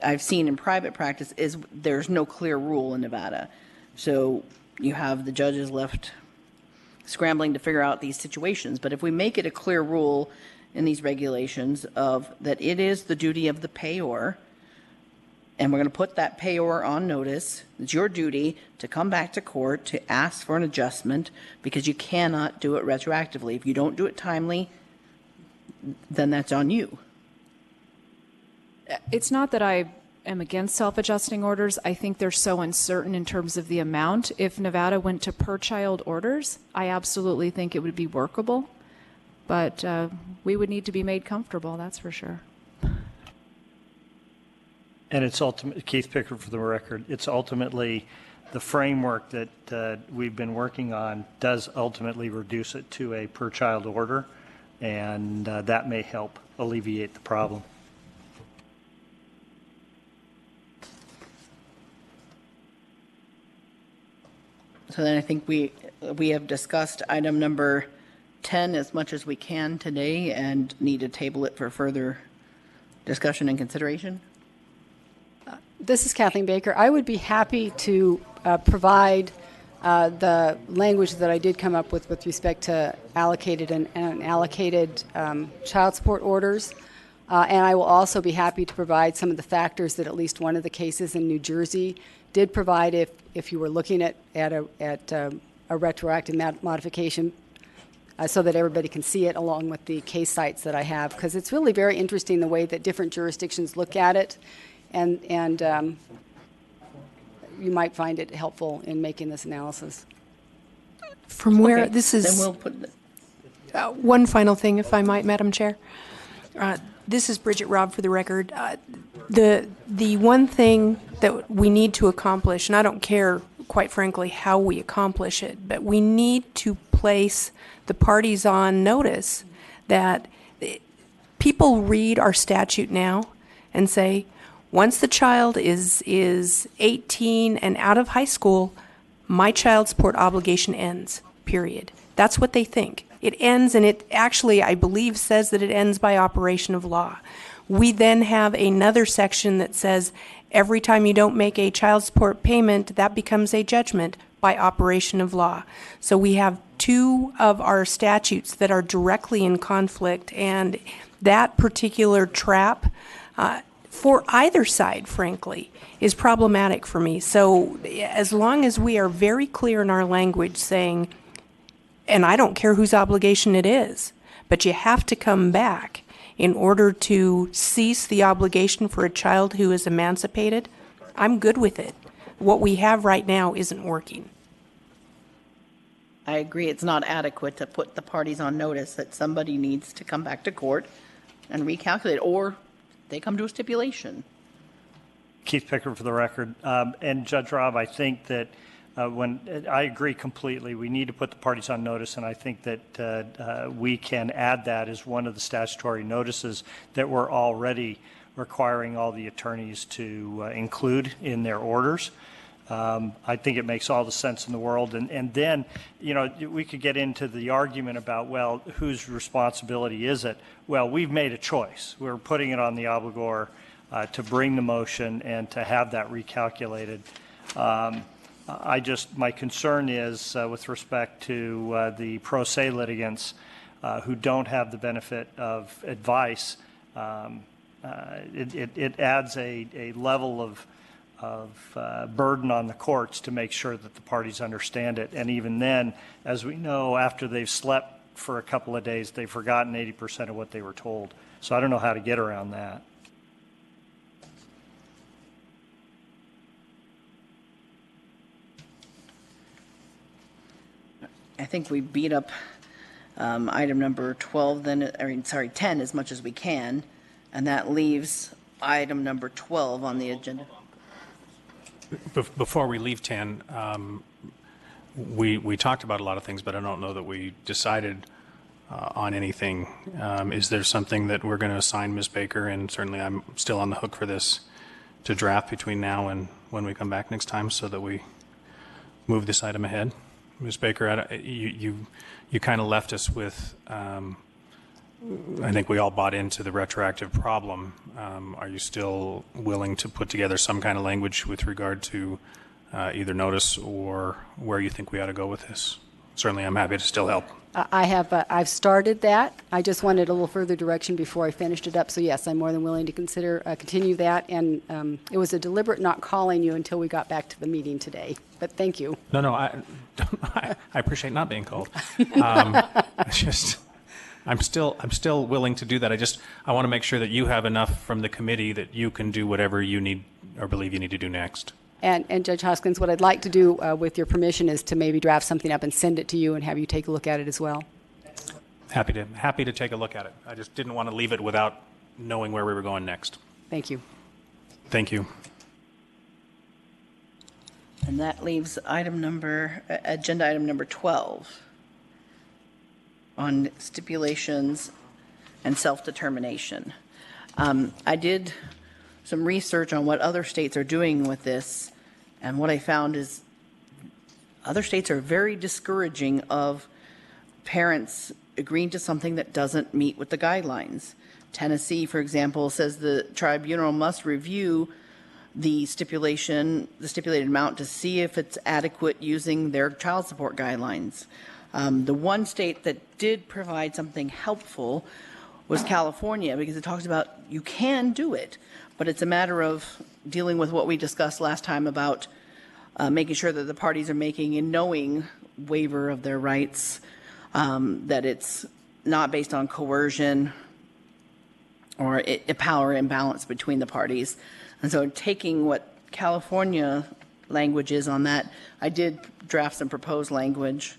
I've seen in private practice is there's no clear rule in Nevada. So you have the judges left scrambling to figure out these situations. But if we make it a clear rule in these regulations of that it is the duty of the payor, and we're going to put that payor on notice, it's your duty to come back to court to ask for an adjustment because you cannot do it retroactively. If you don't do it timely, then that's on you. It's not that I am against self-adjusting orders. I think they're so uncertain in terms of the amount. If Nevada went to per-child orders, I absolutely think it would be workable. But we would need to be made comfortable, that's for sure. And it's ultimately, Keith Pickard for the record, it's ultimately the framework that we've been working on does ultimately reduce it to a per-child order, and that may help alleviate the problem. So then I think we have discussed item number 10 as much as we can today and need to table it for further discussion and consideration. This is Kathleen Baker. I would be happy to provide the language that I did come up with respect to allocated and unallocated child support orders. And I will also be happy to provide some of the factors that at least one of the cases in New Jersey did provide if you were looking at a retroactive modification, so that everybody can see it along with the case sites that I have, because it's really very interesting the way that different jurisdictions look at it, and you might find it helpful in making this analysis. From where, Okay, this is... Then we'll put, one final thing, if I might, Madam Chair. This is Bridget Robb for the record. The one thing that we need to accomplish, and I don't care, quite frankly, how we accomplish it, but we need to place the parties on notice that people read our statute now and say, once the child is 18 and out of high school, my child support obligation ends, period. That's what they think. It ends, and it actually, I believe, says that it ends by operation of law. We then have another section that says every time you don't make a child support payment, that becomes a judgment by operation of law. So we have two of our statutes that are directly in conflict, and that particular trap, for either side, frankly, is problematic for me. So as long as we are very clear in our language saying, and I don't care whose obligation it is, but you have to come back in order to cease the obligation for a child who is emancipated, I'm good with it. What we have right now isn't working. I agree, it's not adequate to put the parties on notice that somebody needs to come back to court and recalculate, or they come to a stipulation. Keith Pickard for the record. And Judge Robb, I think that I agree completely. We need to put the parties on notice, and I think that we can add that as one of the statutory notices that we're already requiring all the attorneys to include in their orders. I think it makes all the sense in the world. And then, you know, we could get into the argument about, well, whose responsibility is it? Well, we've made a choice. We're putting it on the obligor to bring the motion and to have that recalculated. My concern is with respect to the pro se litigants who don't have the benefit of advice, it adds a level of burden on the courts to make sure that the parties understand it. And even then, as we know, after they've slept for a couple of days, they've forgotten 80% of what they were told. So I don't know how to get around that. I think we beat up item number 12, then, 10 as much as we can, and that leaves item number 12 on the agenda. Before we leave 10, we talked about a lot of things, but I don't know that we decided on anything. Is there something that we're going to assign Ms. Baker, and certainly I'm still on the hook for this, to draft between now and when we come back next time so that we move this item ahead? Ms. Baker, you kind of left us with, I think we all bought into the retroactive problem. Are you still willing to put together some kind of language with regard to either notice or where you think we ought to go with this? Certainly, I'm happy to still help. I've started that. I just wanted a little further direction before I finished it up. So yes, I'm more than willing to continue that. And it was a deliberate not calling you until we got back to the meeting today. But thank you. No, I appreciate not being called. I'm still willing to do that. I want to make sure that you have enough from the committee that you can do whatever you need or believe you need to do next. And Judge Hoskins, what I'd like to do with your permission is to maybe draft something up and send it to you and have you take a look at it as well. Happy to take a look at it. I just didn't want to leave it without knowing where we were going next. Thank you. Thank you. And that leaves agenda item number 12 on stipulations and self-determination. I did some research on what other states are doing with this, and what I found is other states are very discouraging of parents agreeing to something that doesn't meet with the guidelines. Tennessee, for example, says the tribunal must review the stipulated amount to see if it's adequate using their child support guidelines. The one state that did provide something helpful was California, because it talks about you can do it, but it's a matter of dealing with what we discussed last time about making sure that the parties are making a knowing waiver of their rights, that it's not based on coercion or a power imbalance between the parties. And so taking what California language is on that, I did draft some proposed language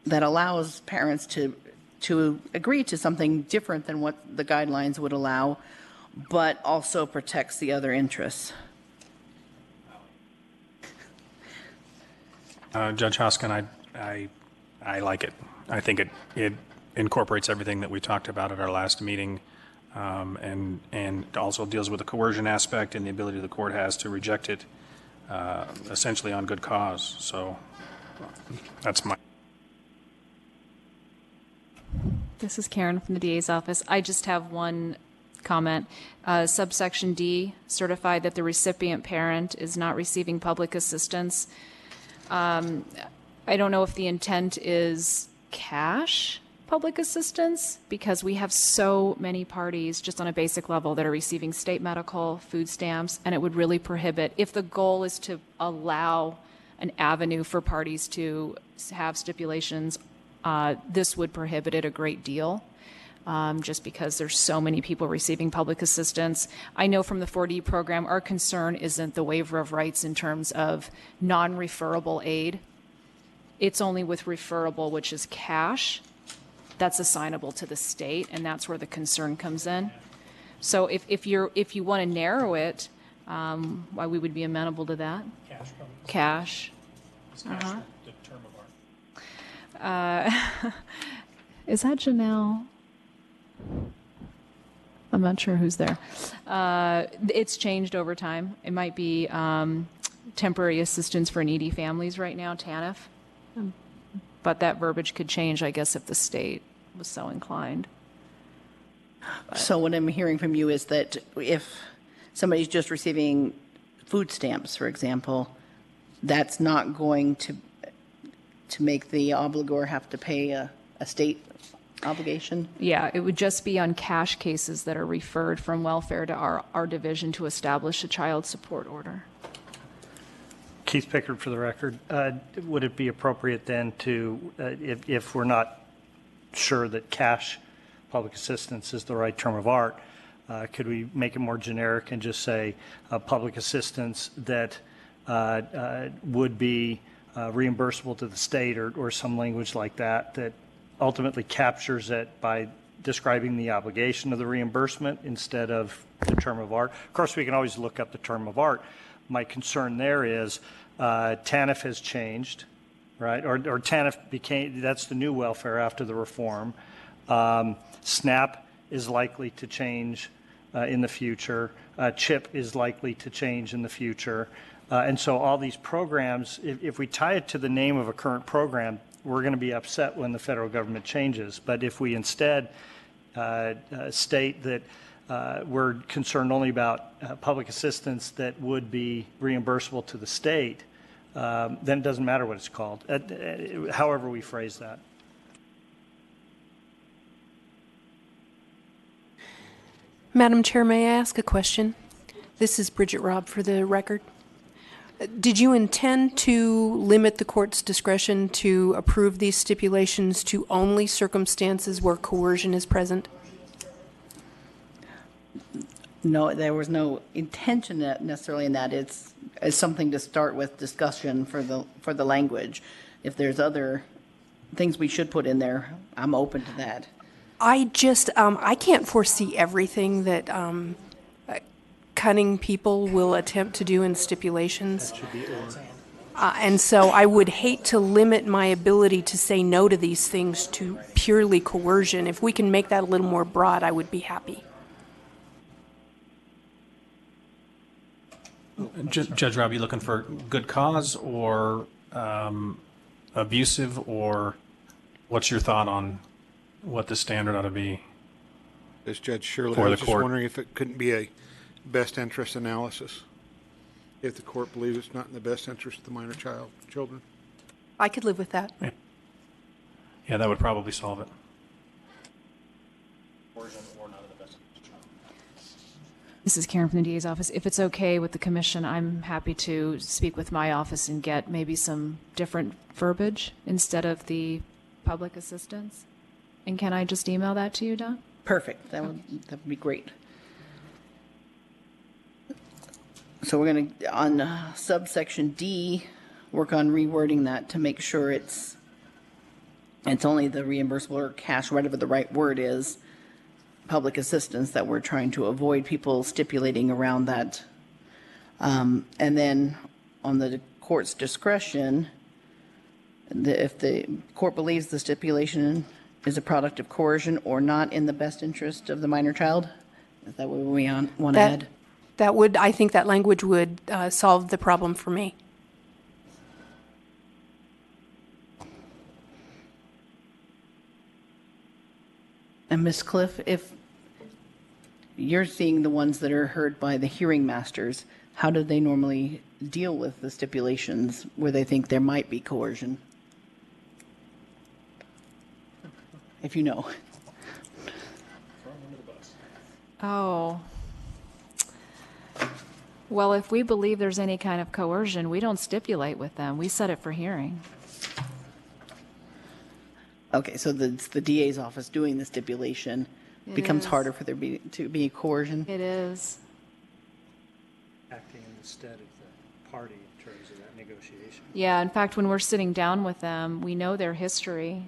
that allows parents to agree to something different than what the guidelines would allow, but also protects the other interests. Judge Hoskin, I like it. I think it incorporates everything that we talked about at our last meeting, and also deals with the coercion aspect and the ability the court has to reject it, essentially on good cause. So that's my. This is Karen from the DA's office. I just have one comment. Subsection D, certify that the recipient parent is not receiving public assistance. I don't know if the intent is cash public assistance, because we have so many parties just on a basic level that are receiving state medical, food stamps, and it would really prohibit, if the goal is to allow an avenue for parties to have stipulations, this would prohibit it a great deal, just because there's so many people receiving public assistance. I know from the 4D program, our concern isn't the waiver of rights in terms of non-referable aid. It's only with referable, which is cash, that's assignable to the state, and that's where the concern comes in. So if you want to narrow it, why we would be amenable to that? Cash. It's cash the term of art. Is that Janelle? I'm not sure who's there. It's changed over time. It might be temporary assistance for needy families right now, TANF. But that verbiage could change, I guess, if the state was so inclined. So what I'm hearing from you is that if somebody's just receiving food stamps, for example, that's not going to make the obligor have to pay a state obligation? Yeah, it would just be on cash cases that are referred from welfare to our division to establish a child support order. Keith Pickard for the record. Would it be appropriate then to, if we're not sure that cash public assistance is the right term of art, could we make it more generic and just say public assistance that would be reimbursable to the state, or some language like that, that ultimately captures it by describing the obligation of the reimbursement instead of the term of art? Of course, we can always look up the term of art. My concern there is TANF has changed, right? Or TANF became, that's the new welfare after the reform. SNAP is likely to change in the future. CHIP is likely to change in the future. And so all these programs, if we tie it to the name of a current program, we're going to be upset when the federal government changes. But if we instead state that we're concerned only about public assistance that would be reimbursable to the state, then it doesn't matter what it's called, however we phrase that. Madam Chair, may I ask a question? This is Bridget Robb for the record. Did you intend to limit the court's discretion to approve these stipulations to only circumstances where coercion is present? No, there was no intention necessarily in that. It's something to start with discussion for the language. If there's other things we should put in there, I'm open to that. I just, I can't foresee everything that cunning people will attempt to do in stipulations. And so I would hate to limit my ability to say no to these things to purely coercion. If we can make that a little more broad, I would be happy. Judge Rob, you looking for good cause or abusive, or what's your thought on what the standard ought to be? As Judge Shirley, For I the was just court. wondering if it couldn't be a best interest analysis. If the court believes it's not in the best interest of the minor children. I could live with that. Yeah, that would probably solve it. This is Karen from the DA's office. If it's okay with the commission, I'm happy to speak with my office and get maybe some different verbiage instead of the public assistance. And can I just email that to you, Don? Perfect. That would be great. So we're going to, on subsection D, work on rewording that to make sure it's only the reimbursable or cash, whatever the right word is, public assistance, that we're trying to avoid people stipulating around that. And then on the court's discretion, if the court believes the stipulation is a product of coercion or not in the best interest of the minor child, is that what we want to add? That would, I think that language would solve the problem for me. And Ms. Cliff, if you're seeing the ones that are heard by the hearing masters, how do they normally deal with the stipulations where they think there might be coercion? If you know. Oh. Well, if we believe there's any kind of coercion, we don't stipulate with them. We set it for hearing. Okay, so it's the DA's office doing the stipulation. It Becomes is. harder for there to be coercion. It is. Acting instead of the party in terms of that negotiation. Yeah, in fact, when we're sitting down with them, we know their history.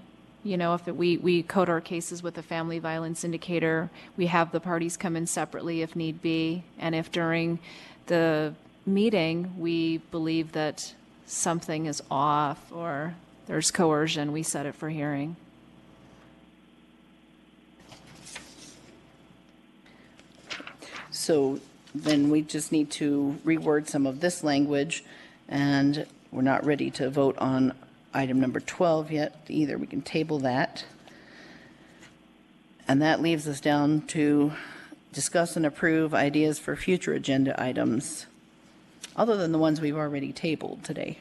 You know, if we code our cases with a family violence indicator, we have the parties come in separately if need be. And if during the meeting we believe that something is off or there's coercion, we set it for hearing. So then we just need to reword some of this language, and we're not ready to vote on item number 12 yet either. We can table that. And that leaves us down to discuss and approve ideas for future agenda items, other than the ones we've already tabled today.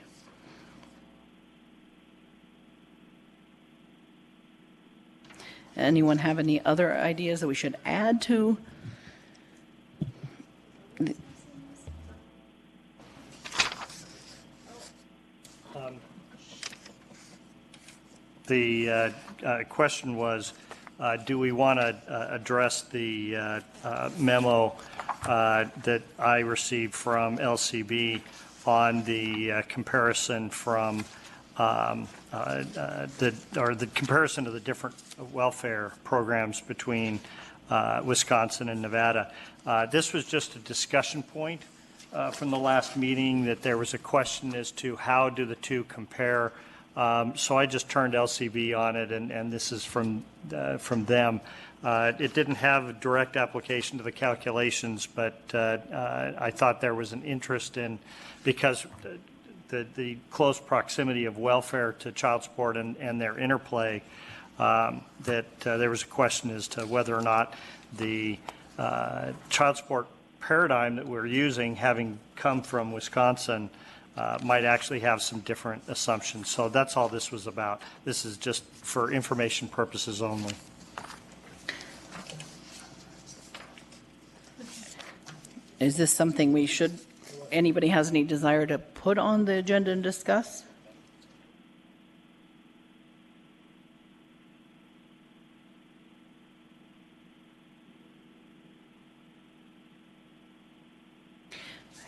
Anyone have any other ideas that we should add to? The question was, do we want to address the memo that I received from LCB on the comparison from the comparison of the different welfare programs between Wisconsin and Nevada. This was just a discussion point from the last meeting, that there was a question as to how do the two compare. So I just turned LCB on it, and this is from them. It didn't have a direct application to the calculations, but I thought there was an interest in, because the close proximity of welfare to child support and their interplay, that there was a question as to whether or not the child support paradigm that we're using, having come from Wisconsin, might actually have some different assumptions. So that's all this was about. This is just for information purposes only. Is this something we should anybody has any desire to put on the agenda and discuss?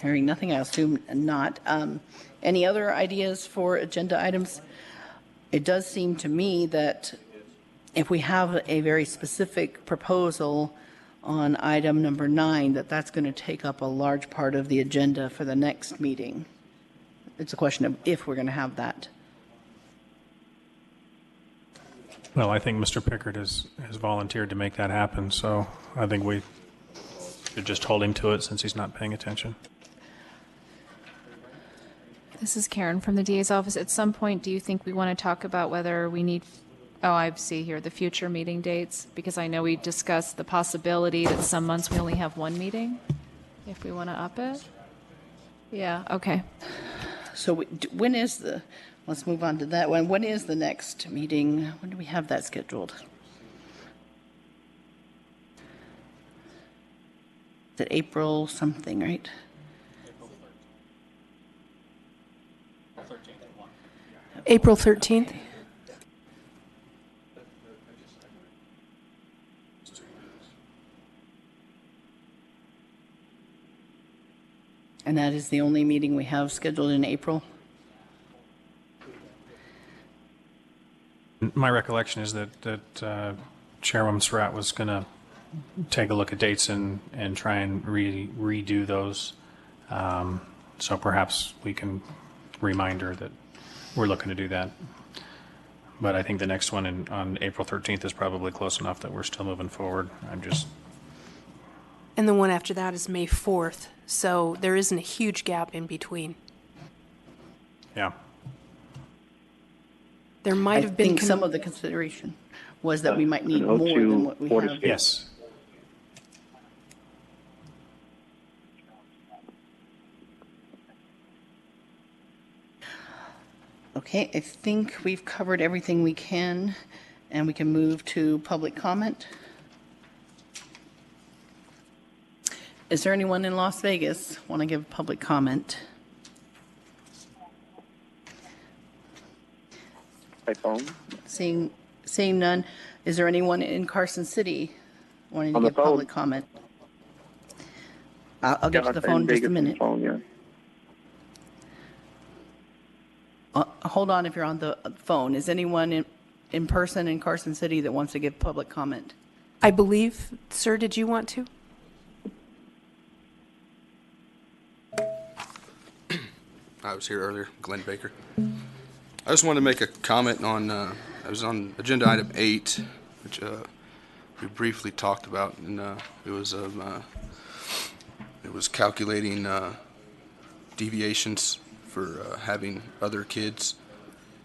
Hearing nothing, I assume not. Any other ideas for agenda items? It does seem to me that if we have a very specific proposal on item number 9, that's going to take up a large part of the agenda for the next meeting. It's a question of if we're going to have that. Well, I think Mr. Pickard has volunteered to make that happen, so I think we should just hold him to it since he's not paying attention. This is Karen from the DA's office. At some point, do you think we want to talk about whether we need, oh, I see here, the future meeting dates? Because I know we discussed the possibility that some months we only have one meeting, if we want to up it. Yeah, okay. So when is the, let's move on to that one. When is the next meeting? When do we have that scheduled? Is it April something, right? April 13th. And that is the only meeting we have scheduled in April? My recollection is that Chairwoman Surratt was going to take a look at dates and try and redo those. So perhaps we can remind her that we're looking to do that. But I think the next one on April 13th is probably close enough that we're still moving forward. And the one after that is May 4th, so there isn't a huge gap in between. Yeah. There might have been... I think some of the consideration was that we might need more than what we have. Yes. Okay, I think we've covered everything we can, and we can move to public comment. Is there anyone in Las Vegas want to give public comment? By phone? Seeing none, is there anyone in Carson City wanting to On the give phone. public comment? I'll get to the phone in just a minute. Phone, yeah. Hold on if you're on the phone. Is anyone in person in Carson City that wants to give public comment? I believe, sir, did you want to? I was here earlier, Glenn Baker. I just wanted to make a comment on, I was on agenda item 8, which we briefly talked about, and it was calculating deviations for having other kids,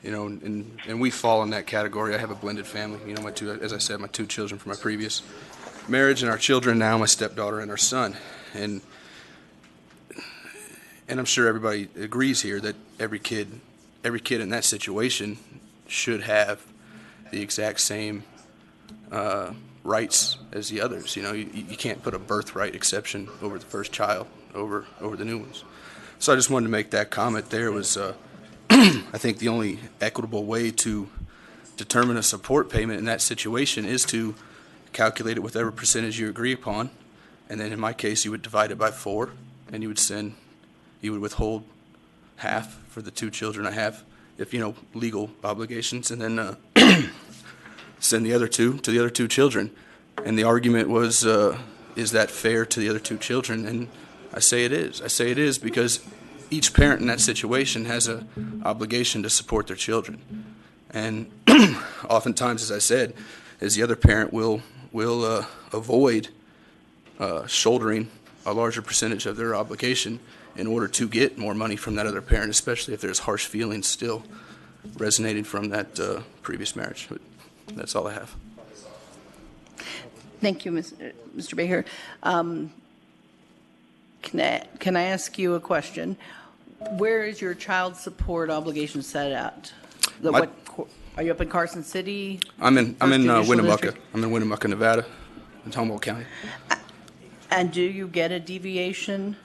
you know, and we fall in that category. I have a blended family, you know, as I said, my 2 children from my previous marriage, and our children now, my stepdaughter and our son, and I'm sure everybody agrees here that every kid in that situation should have the exact same rights as the others. You know, you can't put a birthright exception over the first child over the new ones. So I just wanted to make that comment. There was, I think, the only equitable way to determine a support payment in that situation is to calculate it with whatever percentage you agree upon, and then in my case, you would divide it by 4, and you would withhold half for the 2 children I have, if you know legal obligations, and then send the other 2 to the other 2 children. And the argument was, is that fair to the other 2 children? And I say it is. I say it is because each parent in that situation has an obligation to support their children. And oftentimes, as I said, is the other parent will avoid shouldering a larger percentage of their obligation in order to get more money from that other parent, especially if there's harsh feelings still resonating from that previous marriage. But that's all I have. Thank you, Mr. Baker. Can I ask you a question? Where is your child support obligation set at? Are you up in Carson City? I'm in Winnemucca. District? I'm in Winnemucca, Nevada, in Humboldt County. And do you get a deviation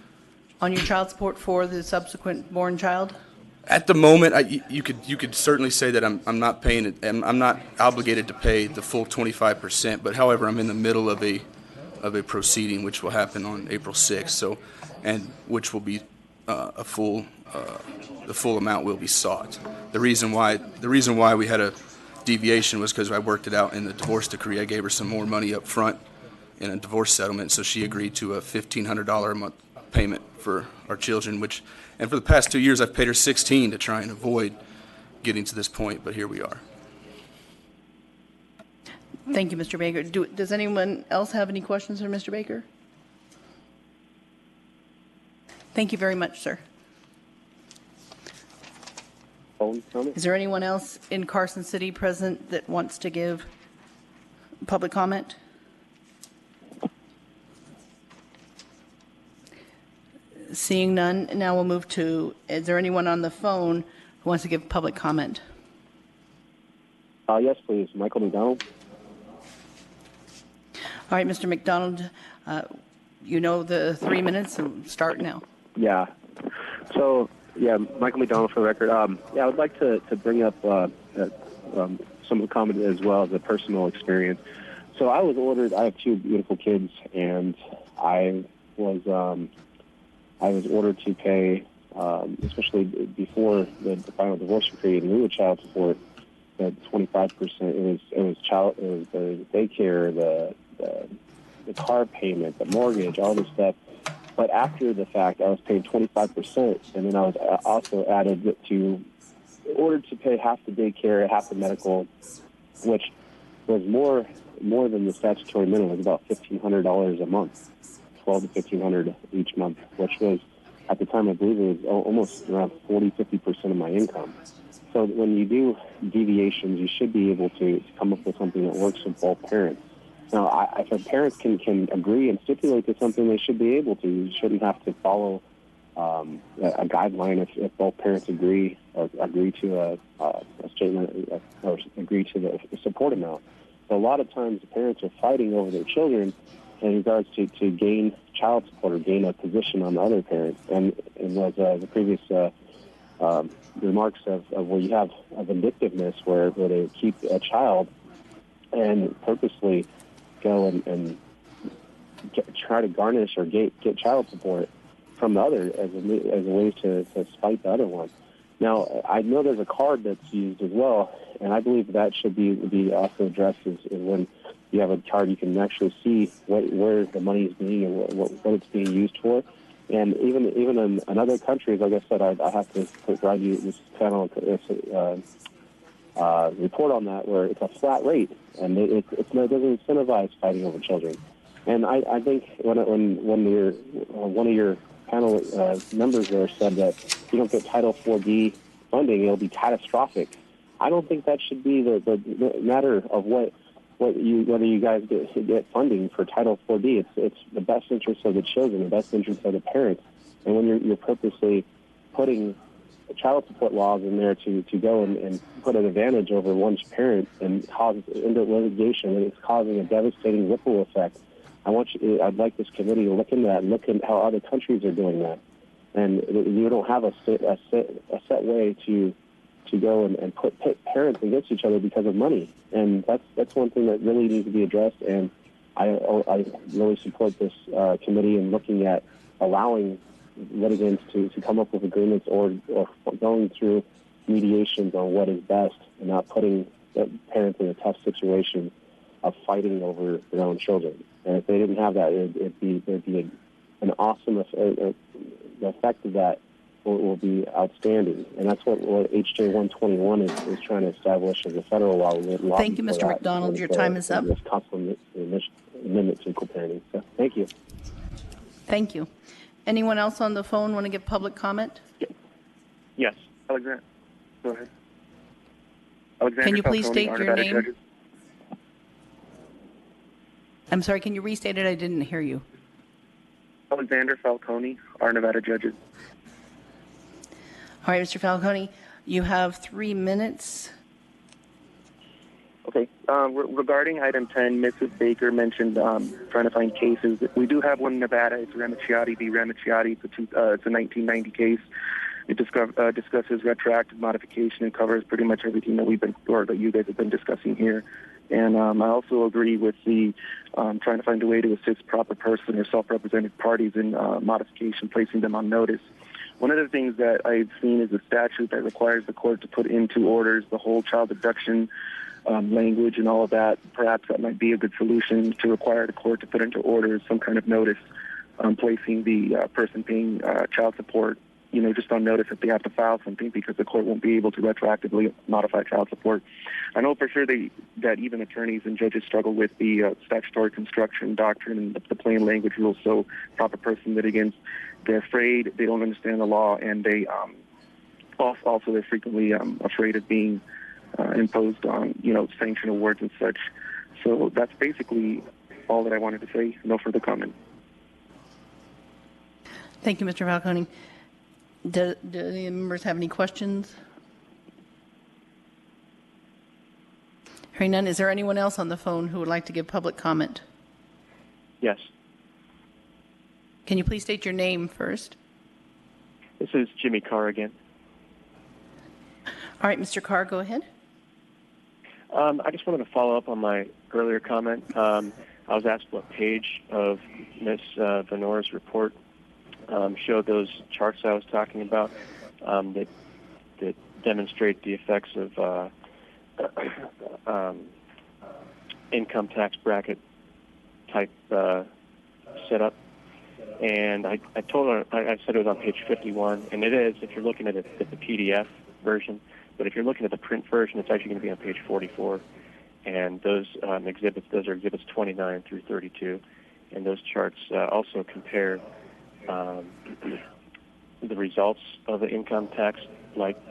on your child support for the subsequent born child? At the moment, you could certainly say that I'm not paying it. I'm not obligated to pay the full 25%. But however, I'm in the middle of a proceeding which will happen on April 6th. So, and which will be the full amount will be sought. The reason why we had a deviation was because I worked it out in the divorce decree. I gave her some more money up front in a divorce settlement, so she agreed to a $1,500 a month payment for our children, and for the past 2 years I've paid her $16 to try and avoid getting to this point, but here we are. Thank you, Mr. Baker. Does anyone else have any questions for Mr. Baker? Thank you very much, sir. Is there anyone else in Carson City present that wants to give public comment? Seeing none, now we'll move to, is there anyone on the phone who wants to give public comment? Yes, please. Michael McDonald. All right, Mr. McDonald, you know the 3 minutes, so start now. Yeah. So, yeah, Michael McDonald for the record. Yeah, I would like to bring up some of the comment as well as a personal experience. So I was ordered, I have 2 beautiful kids, and I was ordered to pay, especially before the final divorce decree, in lieu of child support, the 25%. It was the daycare, the car payment, the mortgage, all this stuff. But after the fact, I was paid 25%, and then I was also ordered to pay half the daycare, half the medical, which was more than the statutory minimum. It was about $1,500 a month, $1,200 to $1,500 each month, which was, at the time, I believe it was almost around 40-50% of my income. So when you do deviations, you should be able to come up with something that works for both parents. Now, if parents can agree and stipulate to something, they should be able to. You shouldn't have to follow a guideline if both parents agree or agree to a statement or agree to the support amount. So a lot of times the parents are fighting over their children in regards to gain child support or gain a position on the other parent. And was the previous remarks of where you have a vindictiveness where they keep a child and purposely go and try to garnish or get child support from the other as a way to spite the other one. Now, I know there's a card that's used as well, and I believe that should be also addressed is when you have a card, you can actually see where the money is being and what it's being used for. And even in other countries, like I said, I have to provide you this panel report on that, where it's a flat rate, and it doesn't incentivize fighting over children. And I think when one of your panel members there said that if you don't get Title 4D funding, it'll be catastrophic. I don't think that should be the matter of whether you guys get funding for Title 4D. It's the best interest of the children, the best interest of the parents. And when you're purposely putting child support laws in there to go and put an advantage over one's parent and cause into litigation, and it's causing a devastating ripple effect. I'd like this committee to look into that and look at how other countries are doing that. And you don't have a set way to go and put parents against each other because of money. And that's one thing that really needs to be addressed. And I really support this committee in looking at allowing litigants to come up with agreements or going through mediations on what is best and not putting parents in a tough situation of fighting over their own children. And if they didn't have that, there'd be an awesome effect. The effect of that will be outstanding. And that's what HJ 121 is trying to establish as a federal law. Thank you, Mr. McDonald. Your time is up. This Amendment to Equal Parenting. So, thank you. Thank you. Anyone else on the phone want to give public comment? Yes. Alexander. Go ahead. Alexander Can you please Falcone, state our your Nevada name? Judges. I'm sorry, can you restate it? I didn't hear you. Alexander Falcone, our Nevada Judges. All right, Mr. Falcone, you have 3 minutes. Okay. Regarding item 10, Mrs. Baker mentioned trying to find cases. We do have one in Nevada. It's Ramacchiotti v. Ramacchiotti. It's a 1990 case. It discusses retroactive modification and covers pretty much everything that that you guys have been discussing here. And I also agree with the trying to find a way to assist proper person or self-represented parties in modification, placing them on notice. One of the things that I've seen is a statute that requires the court to put into orders the whole child abduction language and all of that. Perhaps that might be a good solution to require the court to put into orders some kind of notice placing the person paying child support, just on notice that they have to file something because the court won't be able to retroactively modify child support. I know for sure that even attorneys and judges struggle with the statutory construction doctrine and the plain language rules. So proper person litigants, they're afraid, they don't understand the law, and they also they're frequently afraid of being imposed on, sanction awards and such. So that's basically all that I wanted to say. No further comment. Thank you, Mr. Falcone. Do any members have any questions? Hearing none, is there anyone else on the phone who would like to give public comment? Yes. Can you please state your name first? This is Jimmy Carr again. All right, Mr. Carr, go ahead. I just wanted to follow up on my earlier comment. I was asked what page of Ms. Venora's report showed those charts I was talking about that demonstrate the effects of income tax bracket type setup. And I told her, I said it was on page 51, and it is if you're looking at the PDF version. But if you're looking at the print version, it's actually going to be on page 44. And those are exhibits 29 through 32. And those charts also compare the results of the income tax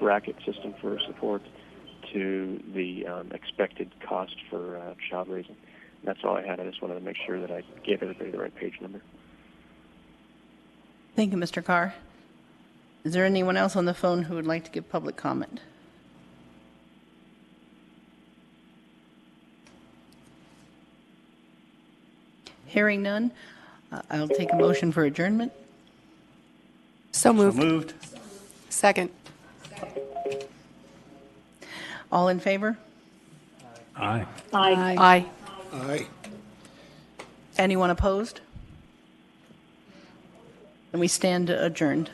bracket system for support to the expected cost for child raising. And that's all I had. I just wanted to make sure that I gave everybody the right page number. Thank you, Mr. Carr. Is there anyone else on the phone who would like to give public comment? Hearing none, I'll take a motion for adjournment. So moved. So moved. Second. All in favor? Aye. Aye. Aye. Aye. Anyone opposed? And we stand adjourned.